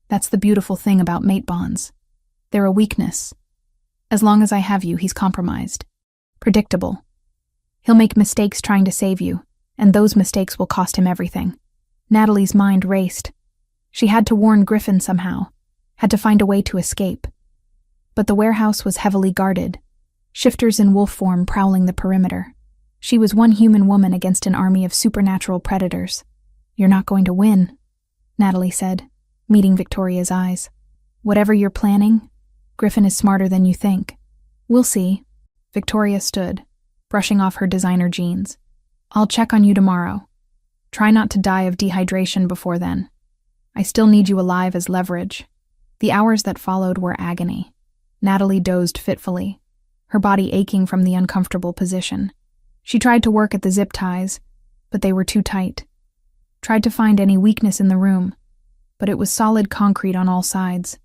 That's the beautiful thing about mate bonds. They're a weakness. As long as I have you, he's compromised. Predictable. He'll make mistakes trying to save you, and those mistakes will cost him everything. Natalie's mind raced. She had to warn Griffin somehow, had to find a way to escape. But the warehouse was heavily guarded, shifters in wolf form prowling the perimeter. She was one human woman against an army of supernatural predators. "You're not going to win," Natalie said, meeting Victoria's eyes. "Whatever you're planning, Griffin is smarter than you think. We'll see." Victoria stood, brushing off her designer jeans. "I'll check on you tomorrow. Try not to die of dehydration before then. I still need you alive as leverage." The hours that followed were agony. Natalie dozed fitfully, her body aching from the uncomfortable position. She tried to work at the zip ties, but they were too tight. Tried to find any weakness in the room, but it was solid concrete on all sides.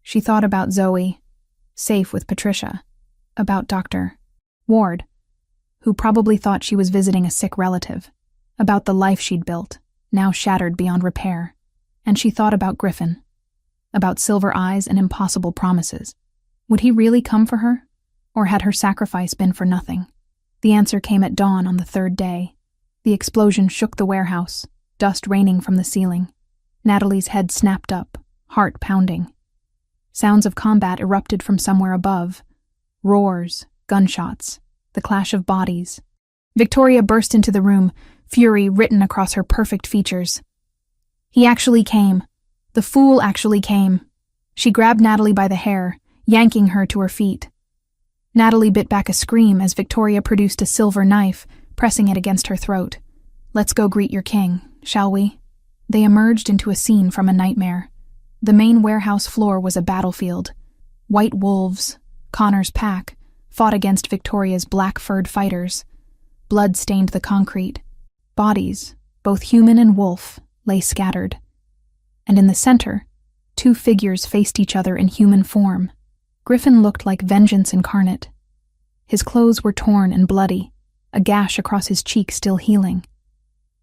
She thought about Zoe, safe with Patricia, about Dr. Ward, who probably thought she was visiting a sick relative, about the life she'd built, now shattered beyond repair. And she thought about Griffin, about silver eyes and impossible promises. Would he really come for her, or had her sacrifice been for nothing? The answer came at dawn on the 3rd day. The explosion shook the warehouse, dust raining from the ceiling. Natalie's head snapped up, heart pounding. Sounds of combat erupted from somewhere above. Roars, gunshots, the clash of bodies. Victoria burst into the room, fury written across her perfect features. "He actually came. The fool actually came." She grabbed Natalie by the hair, yanking her to her feet. Natalie bit back a scream as Victoria produced a silver knife, pressing it against her throat. "Let's go greet your king, shall we?" They emerged into a scene from a nightmare. The main warehouse floor was a battlefield. White wolves, Connor's pack, fought against Victoria's black-furred fighters. Blood stained the concrete. Bodies, both human and wolf, lay scattered. And in the center, two figures faced each other in human form. Griffin looked like vengeance incarnate. His clothes were torn and bloody, a gash across his cheek still healing.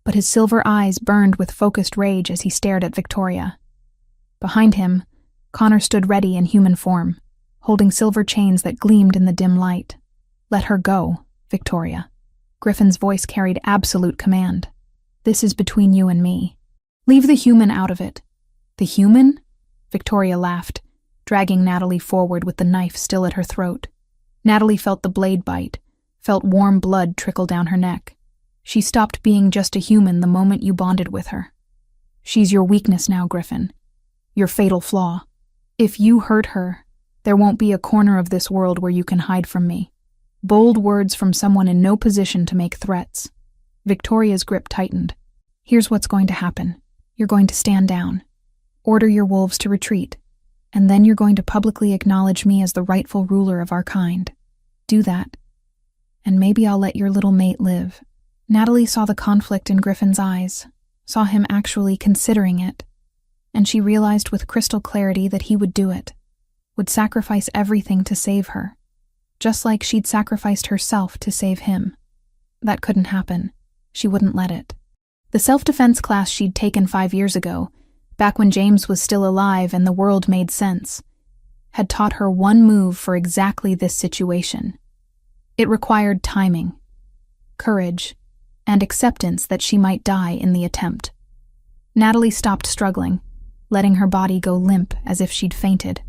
But his silver eyes burned with focused rage as he stared at Victoria. Behind him, Connor stood ready in human form, holding silver chains that gleamed in the dim light. "Let her go, Victoria." Griffin's voice carried absolute command. "This is between you and me. Leave the human out of it." "The human?" Victoria laughed, dragging Natalie forward with the knife still at her throat. Natalie felt the blade bite, felt warm blood trickle down her neck. She stopped being just a human the moment you bonded with her. "She's your weakness now, Griffin. Your fatal flaw. If you hurt her, there won't be a corner of this world where you can hide from me." Bold words from someone in no position to make threats. Victoria's grip tightened. "Here's what's going to happen. You're going to stand down, order your wolves to retreat, and then you're going to publicly acknowledge me as the rightful ruler of our kind. Do that, and maybe I'll let your little mate live." Natalie saw the conflict in Griffin's eyes, saw him actually considering it, and she realized with crystal clarity that he would do it, would sacrifice everything to save her, just like she'd sacrificed herself to save him. That couldn't happen. She wouldn't let it. The self-defense class she'd taken 5 years ago, back when James was still alive and the world made sense, had taught her one move for exactly this situation. It required timing, courage, and acceptance that she might die in the attempt. Natalie stopped struggling, letting her body go limp as if she'd fainted.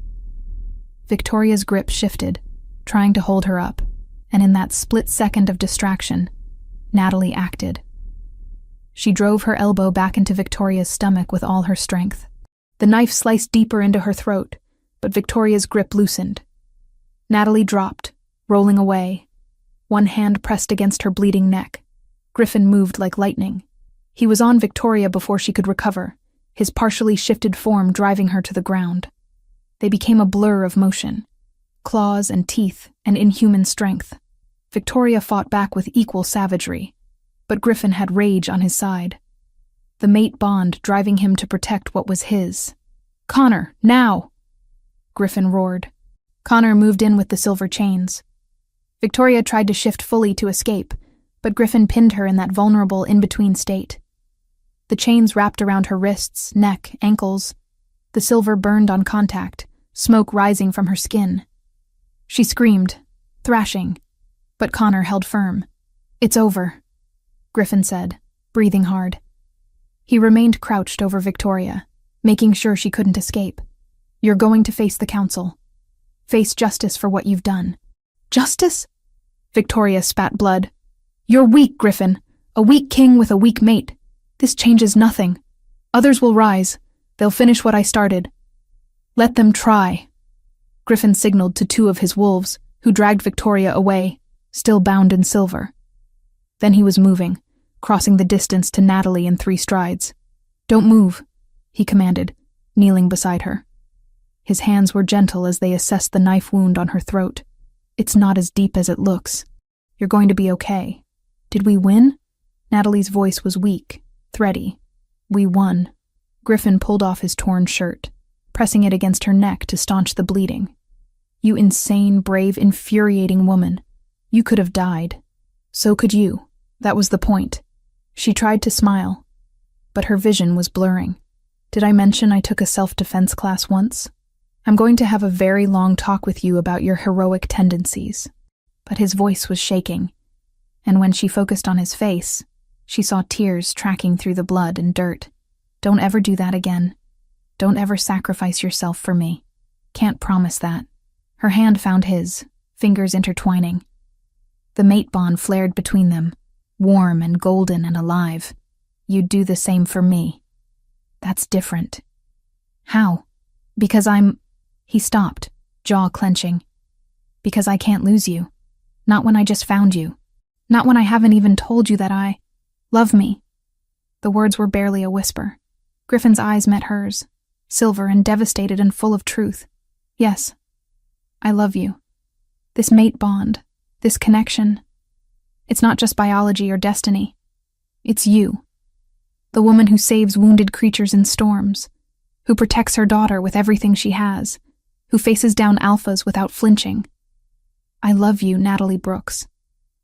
Victoria's grip shifted, trying to hold her up, and in that split second of distraction, Natalie acted. She drove her elbow back into Victoria's stomach with all her strength. The knife sliced deeper into her throat, but Victoria's grip loosened. Natalie dropped, rolling away, one hand pressed against her bleeding neck. Griffin moved like lightning. He was on Victoria before she could recover, his partially shifted form driving her to the ground. They became a blur of motion, claws and teeth and inhuman strength. Victoria fought back with equal savagery, but Griffin had rage on his side. The mate bond driving him to protect what was his. "Connor, now!" Griffin roared. Connor moved in with the silver chains. Victoria tried to shift fully to escape, but Griffin pinned her in that vulnerable in-between state. The chains wrapped around her wrists, neck, ankles. The silver burned on contact, smoke rising from her skin. She screamed, thrashing, but Connor held firm. "It's over," Griffin said, breathing hard. He remained crouched over Victoria, making sure she couldn't escape. "You're going to face the council. Face justice for what you've done." "Justice?" Victoria spat blood. "You're weak, Griffin. A weak king with a weak mate. This changes nothing. Others will rise. They'll finish what I started." "Let them try." Griffin signaled to 2 of his wolves, who dragged Victoria away, still bound in silver. Then he was moving, crossing the distance to Natalie in 3 strides. "Don't move," he commanded, kneeling beside her. His hands were gentle as they assessed the knife wound on her throat. "It's not as deep as it looks. You're going to be okay." "Did we win?" Natalie's voice was weak, thready. "We won." Griffin pulled off his torn shirt, pressing it against her neck to staunch the bleeding. "You insane, brave, infuriating woman. You could have died. So could you. That was the point." She tried to smile, but her vision was blurring. "Did I mention I took a self-defense class once? I'm going to have a very long talk with you about your heroic tendencies." But his voice was shaking, and when she focused on his face, she saw tears tracking through the blood and dirt. "Don't ever do that again. Don't ever sacrifice yourself for me. Can't promise that." Her hand found his, fingers intertwining. The mate bond flared between them, warm and golden and alive. "You'd do the same for me." "That's different." "How?" "Because I'm—" He stopped, jaw clenching. "Because I can't lose you. Not when I just found you. Not when I haven't even told you that I love me." The words were barely a whisper. Griffin's eyes met hers, silver and devastated and full of truth. "Yes, I love you. This mate bond, this connection. It's not just biology or destiny. It's you. The woman who saves wounded creatures in storms, who protects her daughter with everything she has, who faces down alphas without flinching. I love you, Natalie Brooks,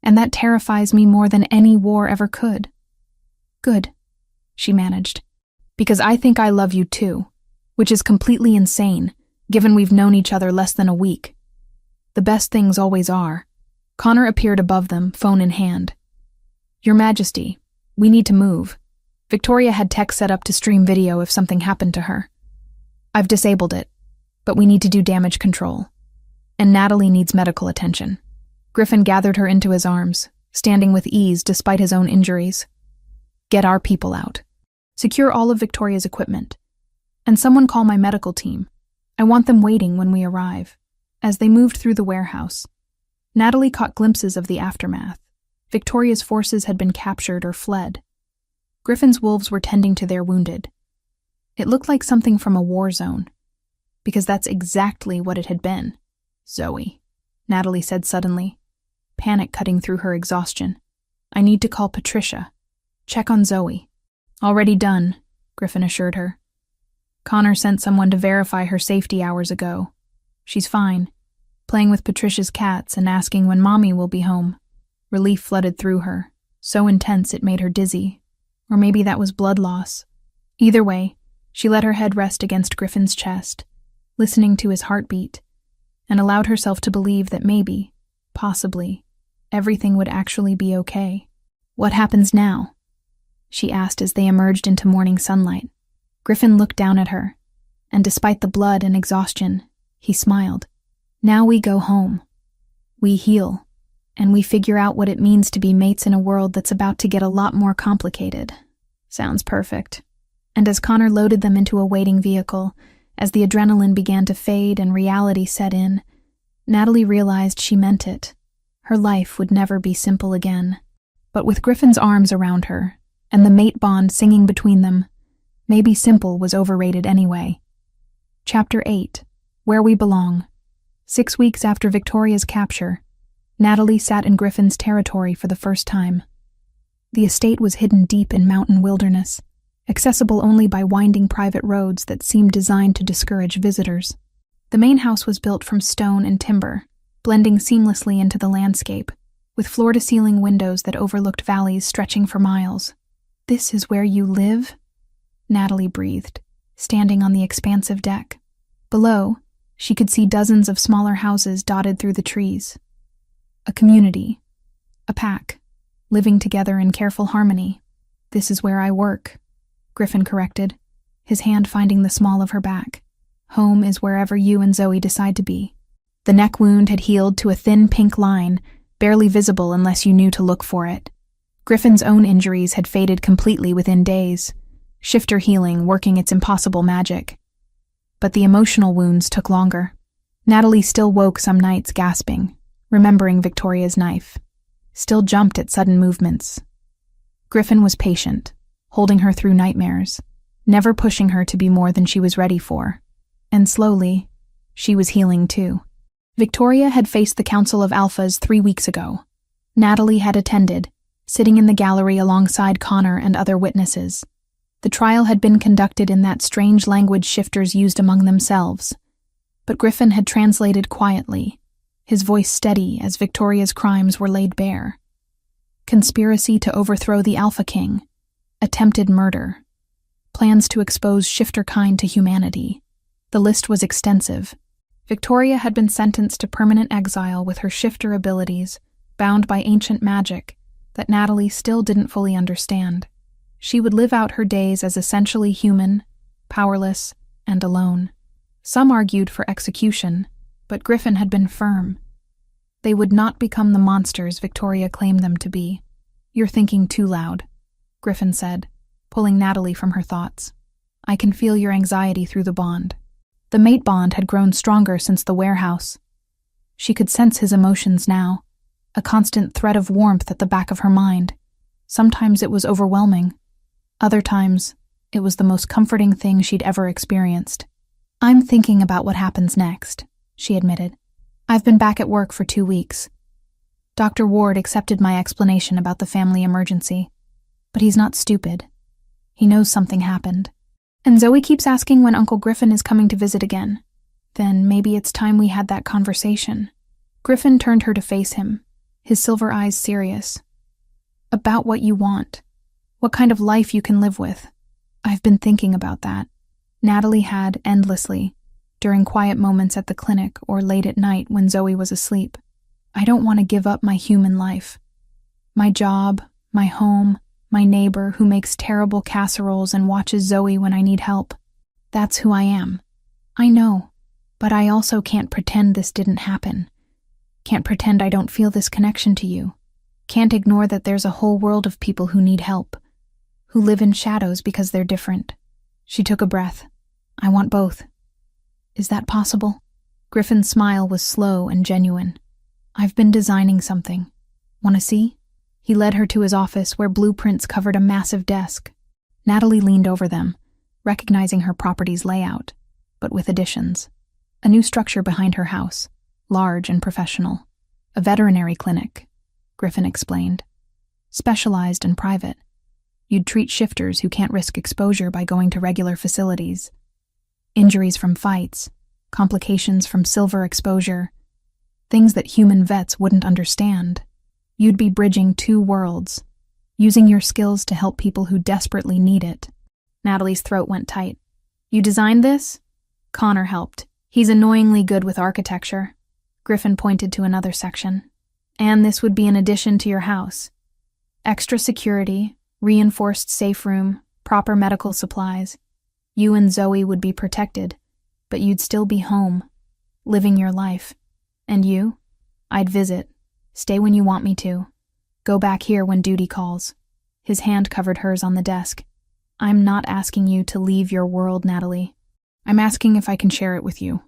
and that terrifies me more than any war ever could. Good, she managed, because I think I love you too, which is completely insane, given we've known each other less than a week. The best things always are. Connor appeared above them, phone in hand. Your Majesty, we need to move. Victoria had tech set up to stream video if something happened to her. I've disabled it, but we need to do damage control. And Natalie needs medical attention. Griffin gathered her into his arms, standing with ease despite his own injuries. Get our people out. Secure all of Victoria's equipment. And someone call my medical team. I want them waiting when we arrive. As they moved through the warehouse, Natalie caught glimpses of the aftermath. Victoria's forces had been captured or fled. Griffin's wolves were tending to their wounded. It looked like something from a war zone, because that's exactly what it had been. Zoe, Natalie said suddenly, panic cutting through her exhaustion. I need to call Patricia. Check on Zoe. Already done, Griffin assured her. Connor sent someone to verify her safety hours ago. She's fine, playing with Patricia's cats and asking when Mommy will be home. Relief flooded through her, so intense it made her dizzy. Or maybe that was blood loss. Either way, she let her head rest against Griffin's chest, listening to his heartbeat, and allowed herself to believe that maybe, possibly, everything would actually be okay. What happens now? She asked as they emerged into morning sunlight. Griffin looked down at her, and despite the blood and exhaustion, he smiled. Now we go home. We heal, and we figure out what it means to be mates in a world that's about to get a lot more complicated. Sounds perfect. And as Connor loaded them into a waiting vehicle, as the adrenaline began to fade and reality set in, Natalie realized she meant it. Her life would never be simple again. But with Griffin's arms around her, and the mate bond singing between them, maybe simple was overrated anyway. Chapter 8. Where We Belong. 6 weeks after Victoria's capture, Natalie sat in Griffin's territory for the first time. The estate was hidden deep in mountain wilderness, accessible only by winding private roads that seemed designed to discourage visitors. The main house was built from stone and timber, blending seamlessly into the landscape, with floor-to-ceiling windows that overlooked valleys stretching for miles. This is where you live? Natalie breathed, standing on the expansive deck. Below, she could see dozens of smaller houses dotted through the trees. A community. A pack. Living together in careful harmony. This is where I work, Griffin corrected, his hand finding the small of her back. Home is wherever you and Zoe decide to be. The neck wound had healed to a thin pink line, barely visible unless you knew to look for it. Griffin's own injuries had faded completely within days, shifter healing working its impossible magic. But the emotional wounds took longer. Natalie still woke some nights gasping, remembering Victoria's knife. Still jumped at sudden movements. Griffin was patient, holding her through nightmares, never pushing her to be more than she was ready for. And slowly, she was healing too. Victoria had faced the Council of Alphas 3 weeks ago. Natalie had attended, sitting in the gallery alongside Connor and other witnesses. The trial had been conducted in that strange language shifters used among themselves. But Griffin had translated quietly, his voice steady as Victoria's crimes were laid bare. Conspiracy to overthrow the Alpha King, attempted murder, plans to expose shifter kind to humanity. The list was extensive. Victoria had been sentenced to permanent exile with her shifter abilities, bound by ancient magic that Natalie still didn't fully understand. She would live out her days as essentially human, powerless, and alone. Some argued for execution, but Griffin had been firm. They would not become the monsters Victoria claimed them to be. You're thinking too loud, Griffin said, pulling Natalie from her thoughts. I can feel your anxiety through the bond. The mate bond had grown stronger since the warehouse. She could sense his emotions now, a constant thread of warmth at the back of her mind. Sometimes it was overwhelming. Other times, it was the most comforting thing she'd ever experienced. I'm thinking about what happens next, she admitted. I've been back at work for 2 weeks. Dr. Ward accepted my explanation about the family emergency. But he's not stupid. He knows something happened. And Zoe keeps asking when Uncle Griffin is coming to visit again. Then maybe it's time we had that conversation. Griffin turned her to face him, his silver eyes serious. About what you want. What kind of life you can live with. I've been thinking about that. Natalie had endlessly, during quiet moments at the clinic or late at night when Zoe was asleep. I don't want to give up my human life. My job, my home, my neighbor who makes terrible casseroles and watches Zoe when I need help. That's who I am. I know, but I also can't pretend this didn't happen. Can't pretend I don't feel this connection to you. Can't ignore that there's a whole world of people who need help, who live in shadows because they're different. She took a breath. I want both. Is that possible? Griffin's smile was slow and genuine. I've been designing something. Want to see? He led her to his office where blueprints covered a massive desk. Natalie leaned over them, recognizing her property's layout, but with additions. A new structure behind her house, large and professional. A veterinary clinic, Griffin explained. Specialized and private. You'd treat shifters who can't risk exposure by going to regular facilities. Injuries from fights, complications from silver exposure, things that human vets wouldn't understand. You'd be bridging two worlds, using your skills to help people who desperately need it. Natalie's throat went tight. You designed this? Connor helped. He's annoyingly good with architecture. Griffin pointed to another section. And this would be an addition to your house. Extra security, reinforced safe room, proper medical supplies. You and Zoe would be protected, but you'd still be home, living your life. And you? I'd visit. Stay when you want me to. Go back here when duty calls. His hand covered hers on the desk. I'm not asking you to leave your world, Natalie. I'm asking if I can share it with you.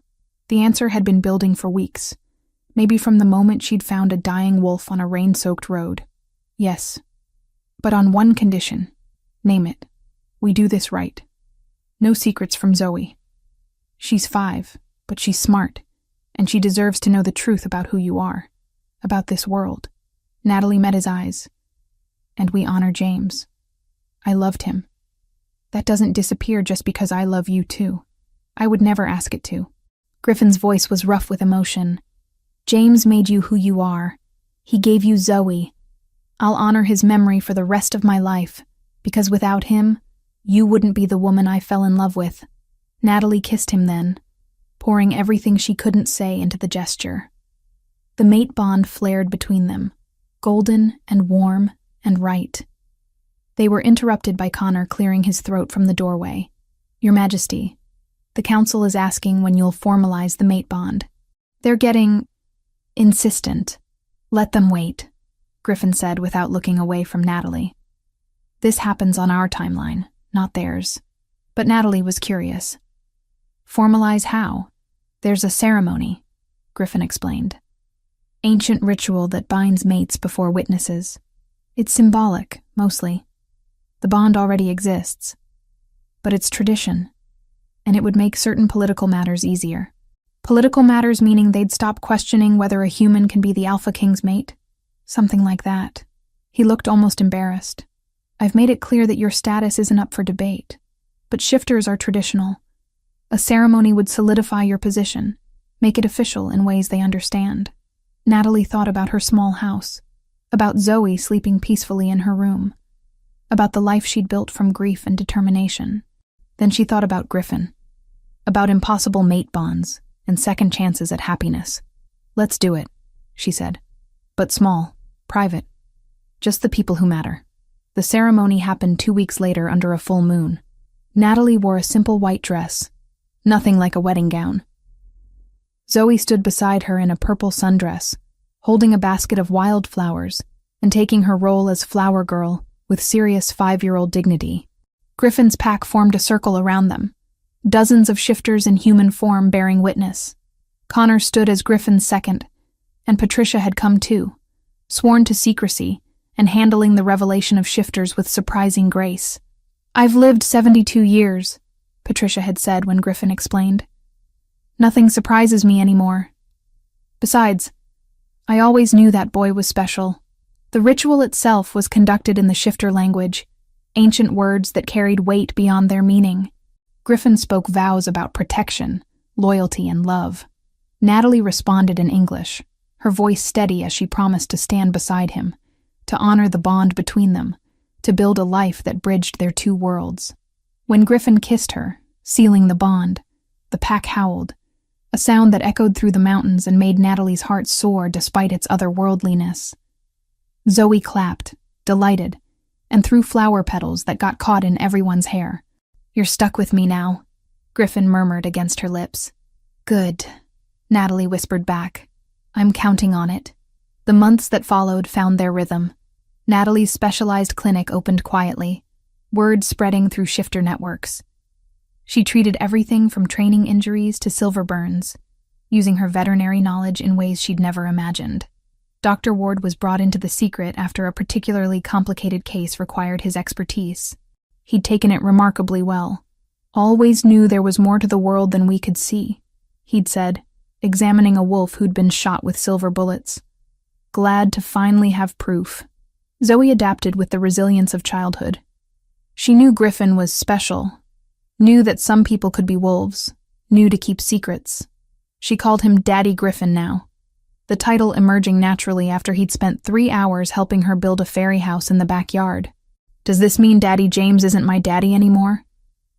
The answer had been building for weeks. Maybe from the moment she'd found a dying wolf on a rain-soaked road. Yes. But on one condition. Name it. We do this right. No secrets from Zoe. She's 5, but she's smart, and she deserves to know the truth about who you are. About this world. Natalie met his eyes. And we honor James. I loved him. That doesn't disappear just because I love you too. I would never ask it to. Griffin's voice was rough with emotion. James made you who you are. He gave you Zoe. I'll honor his memory for the rest of my life, because without him, you wouldn't be the woman I fell in love with. Natalie kissed him then, pouring everything she couldn't say into the gesture. The mate bond flared between them, golden and warm and right. They were interrupted by Connor clearing his throat from the doorway. Your Majesty, the council is asking when you'll formalize the mate bond. They're getting insistent. Let them wait, Griffin said without looking away from Natalie. This happens on our timeline, not theirs. But Natalie was curious. Formalize how? There's a ceremony, Griffin explained. Ancient ritual that binds mates before witnesses. It's symbolic, mostly. The bond already exists. But it's tradition, and it would make certain political matters easier. Political matters meaning they'd stop questioning whether a human can be the Alpha King's mate. Something like that. He looked almost embarrassed. I've made it clear that your status isn't up for debate. But shifters are traditional. A ceremony would solidify your position, make it official in ways they understand. Natalie thought about her small house, about Zoe sleeping peacefully in her room, about the life she'd built from grief and determination. Then she thought about Griffin, about impossible mate bonds and second chances at happiness. Let's do it, she said. But small, private, just the people who matter. The ceremony happened 2 weeks later under a full moon. Natalie wore a simple white dress, nothing like a wedding gown. Zoe stood beside her in a purple sundress, holding a basket of wildflowers and taking her role as flower girl with serious 5-year-old dignity. Griffin's pack formed a circle around them, dozens of shifters in human form bearing witness. Connor stood as Griffin's second, and Patricia had come too, sworn to secrecy and handling the revelation of shifters with surprising grace. I've lived 72 years, Patricia had said when Griffin explained. Nothing surprises me anymore. Besides, I always knew that boy was special. The ritual itself was conducted in the shifter language, ancient words that carried weight beyond their meaning. Griffin spoke vows about protection, loyalty, and love. Natalie responded in English, her voice steady as she promised to stand beside him, to honor the bond between them, to build a life that bridged their two worlds. When Griffin kissed her, sealing the bond, the pack howled, a sound that echoed through the mountains and made Natalie's heart soar despite its otherworldliness. Zoe clapped, delighted, and threw flower petals that got caught in everyone's hair. "You're stuck with me now," Griffin murmured against her lips. "Good," Natalie whispered back. "I'm counting on it." The months that followed found their rhythm. Natalie's specialized clinic opened quietly, word spreading through shifter networks. She treated everything from training injuries to silver burns, using her veterinary knowledge in ways she'd never imagined. Dr. Ward was brought into the secret after a particularly complicated case required his expertise. He'd taken it remarkably well. "Always knew there was more to the world than we could see," he'd said, examining a wolf who'd been shot with silver bullets. Glad to finally have proof. Zoe adapted with the resilience of childhood. She knew Griffin was special, knew that some people could be wolves, knew to keep secrets. She called him Daddy Griffin now, the title emerging naturally after he'd spent 3 hours helping her build a fairy house in the backyard. "Does this mean Daddy James isn't my daddy anymore?"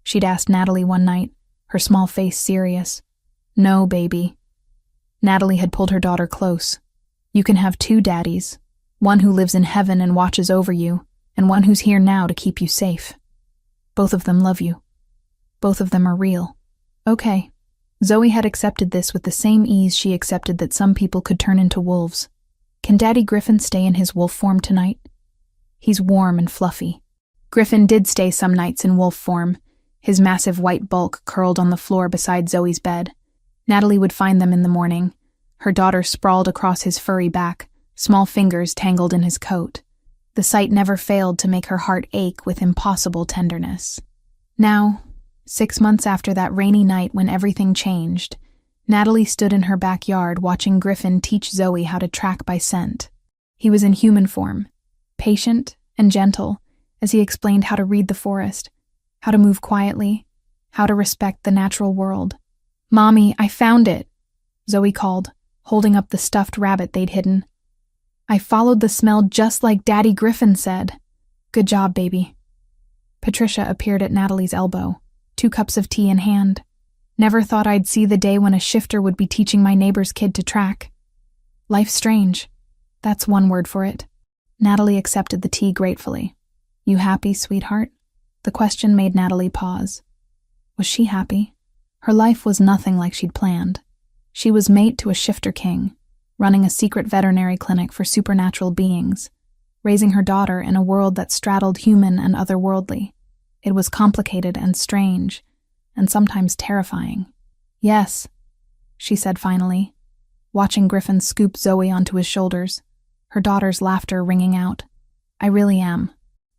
she'd asked Natalie one night, her small face serious. "No, baby." Natalie had pulled her daughter close. "You can have 2 daddies, one who lives in heaven and watches over you, and one who's here now to keep you safe. Both of them love you. Both of them are real." Okay. Zoe had accepted this with the same ease she accepted that some people could turn into wolves. "Can Daddy Griffin stay in his wolf form tonight? He's warm and fluffy." Griffin did stay some nights in wolf form, his massive white bulk curled on the floor beside Zoe's bed. Natalie would find them in the morning, her daughter sprawled across his furry back, small fingers tangled in his coat. The sight never failed to make her heart ache with impossible tenderness. Now, 6 months after that rainy night when everything changed, Natalie stood in her backyard watching Griffin teach Zoe how to track by scent. He was in human form, patient and gentle, as he explained how to read the forest, how to move quietly, how to respect the natural world. "Mommy, I found it," Zoe called, holding up the stuffed rabbit they'd hidden. "I followed the smell just like Daddy Griffin said." "Good job, baby." Patricia appeared at Natalie's elbow, 2 cups of tea in hand. "Never thought I'd see the day when a shifter would be teaching my neighbor's kid to track. Life's strange. That's one word for it." Natalie accepted the tea gratefully. "You happy, sweetheart?" The question made Natalie pause. Was she happy? Her life was nothing like she'd planned. She was mate to a shifter king, running a secret veterinary clinic for supernatural beings, raising her daughter in a world that straddled human and otherworldly. It was complicated and strange, and sometimes terrifying. "Yes," she said finally, watching Griffin scoop Zoe onto his shoulders, her daughter's laughter ringing out. "I really am."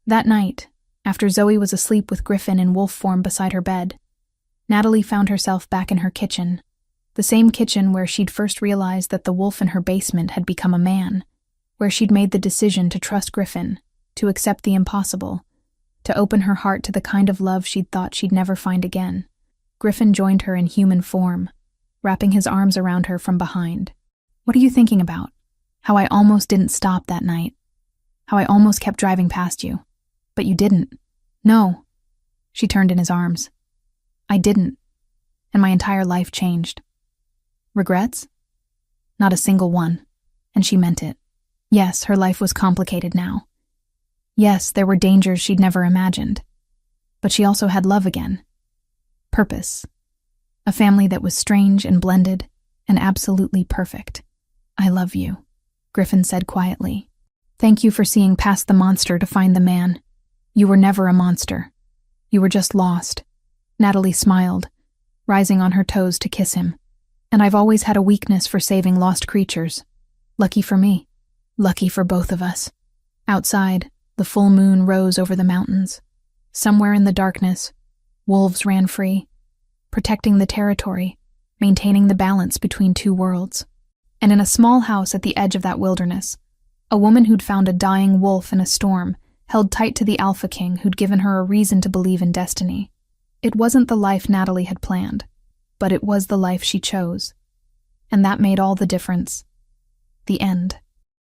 That night, after Zoe was asleep with Griffin in wolf form beside her bed, Natalie found herself back in her kitchen, the same kitchen where she'd first realized that the wolf in her basement had become a man, where she'd made the decision to trust Griffin, to accept the impossible, to open her heart to the kind of love she'd thought she'd never find again. Griffin joined her in human form, wrapping his arms around her from behind. "What are you thinking about? How I almost didn't stop that night. How I almost kept driving past you. But you didn't." "No." She turned in his arms. "I didn't. And my entire life changed." "Regrets?" "Not a single one." And she meant it. Yes, her life was complicated now. Yes, there were dangers she'd never imagined. But she also had love again. Purpose. A family that was strange and blended and absolutely perfect. "I love you," Griffin said quietly. "Thank you for seeing past the monster to find the man. You were never a monster. You were just lost." Natalie smiled, rising on her toes to kiss him. "And I've always had a weakness for saving lost creatures. Lucky for me. Lucky for both of us." Outside, the full moon rose over the mountains. Somewhere in the darkness, wolves ran free, protecting the territory, maintaining the balance between 2 worlds. And in a small house at the edge of that wilderness, a woman who'd found a dying wolf in a storm held tight to the Alpha King who'd given her a reason to believe in destiny. It wasn't the life Natalie had planned, but it was the life she chose. And that made all the difference. The end.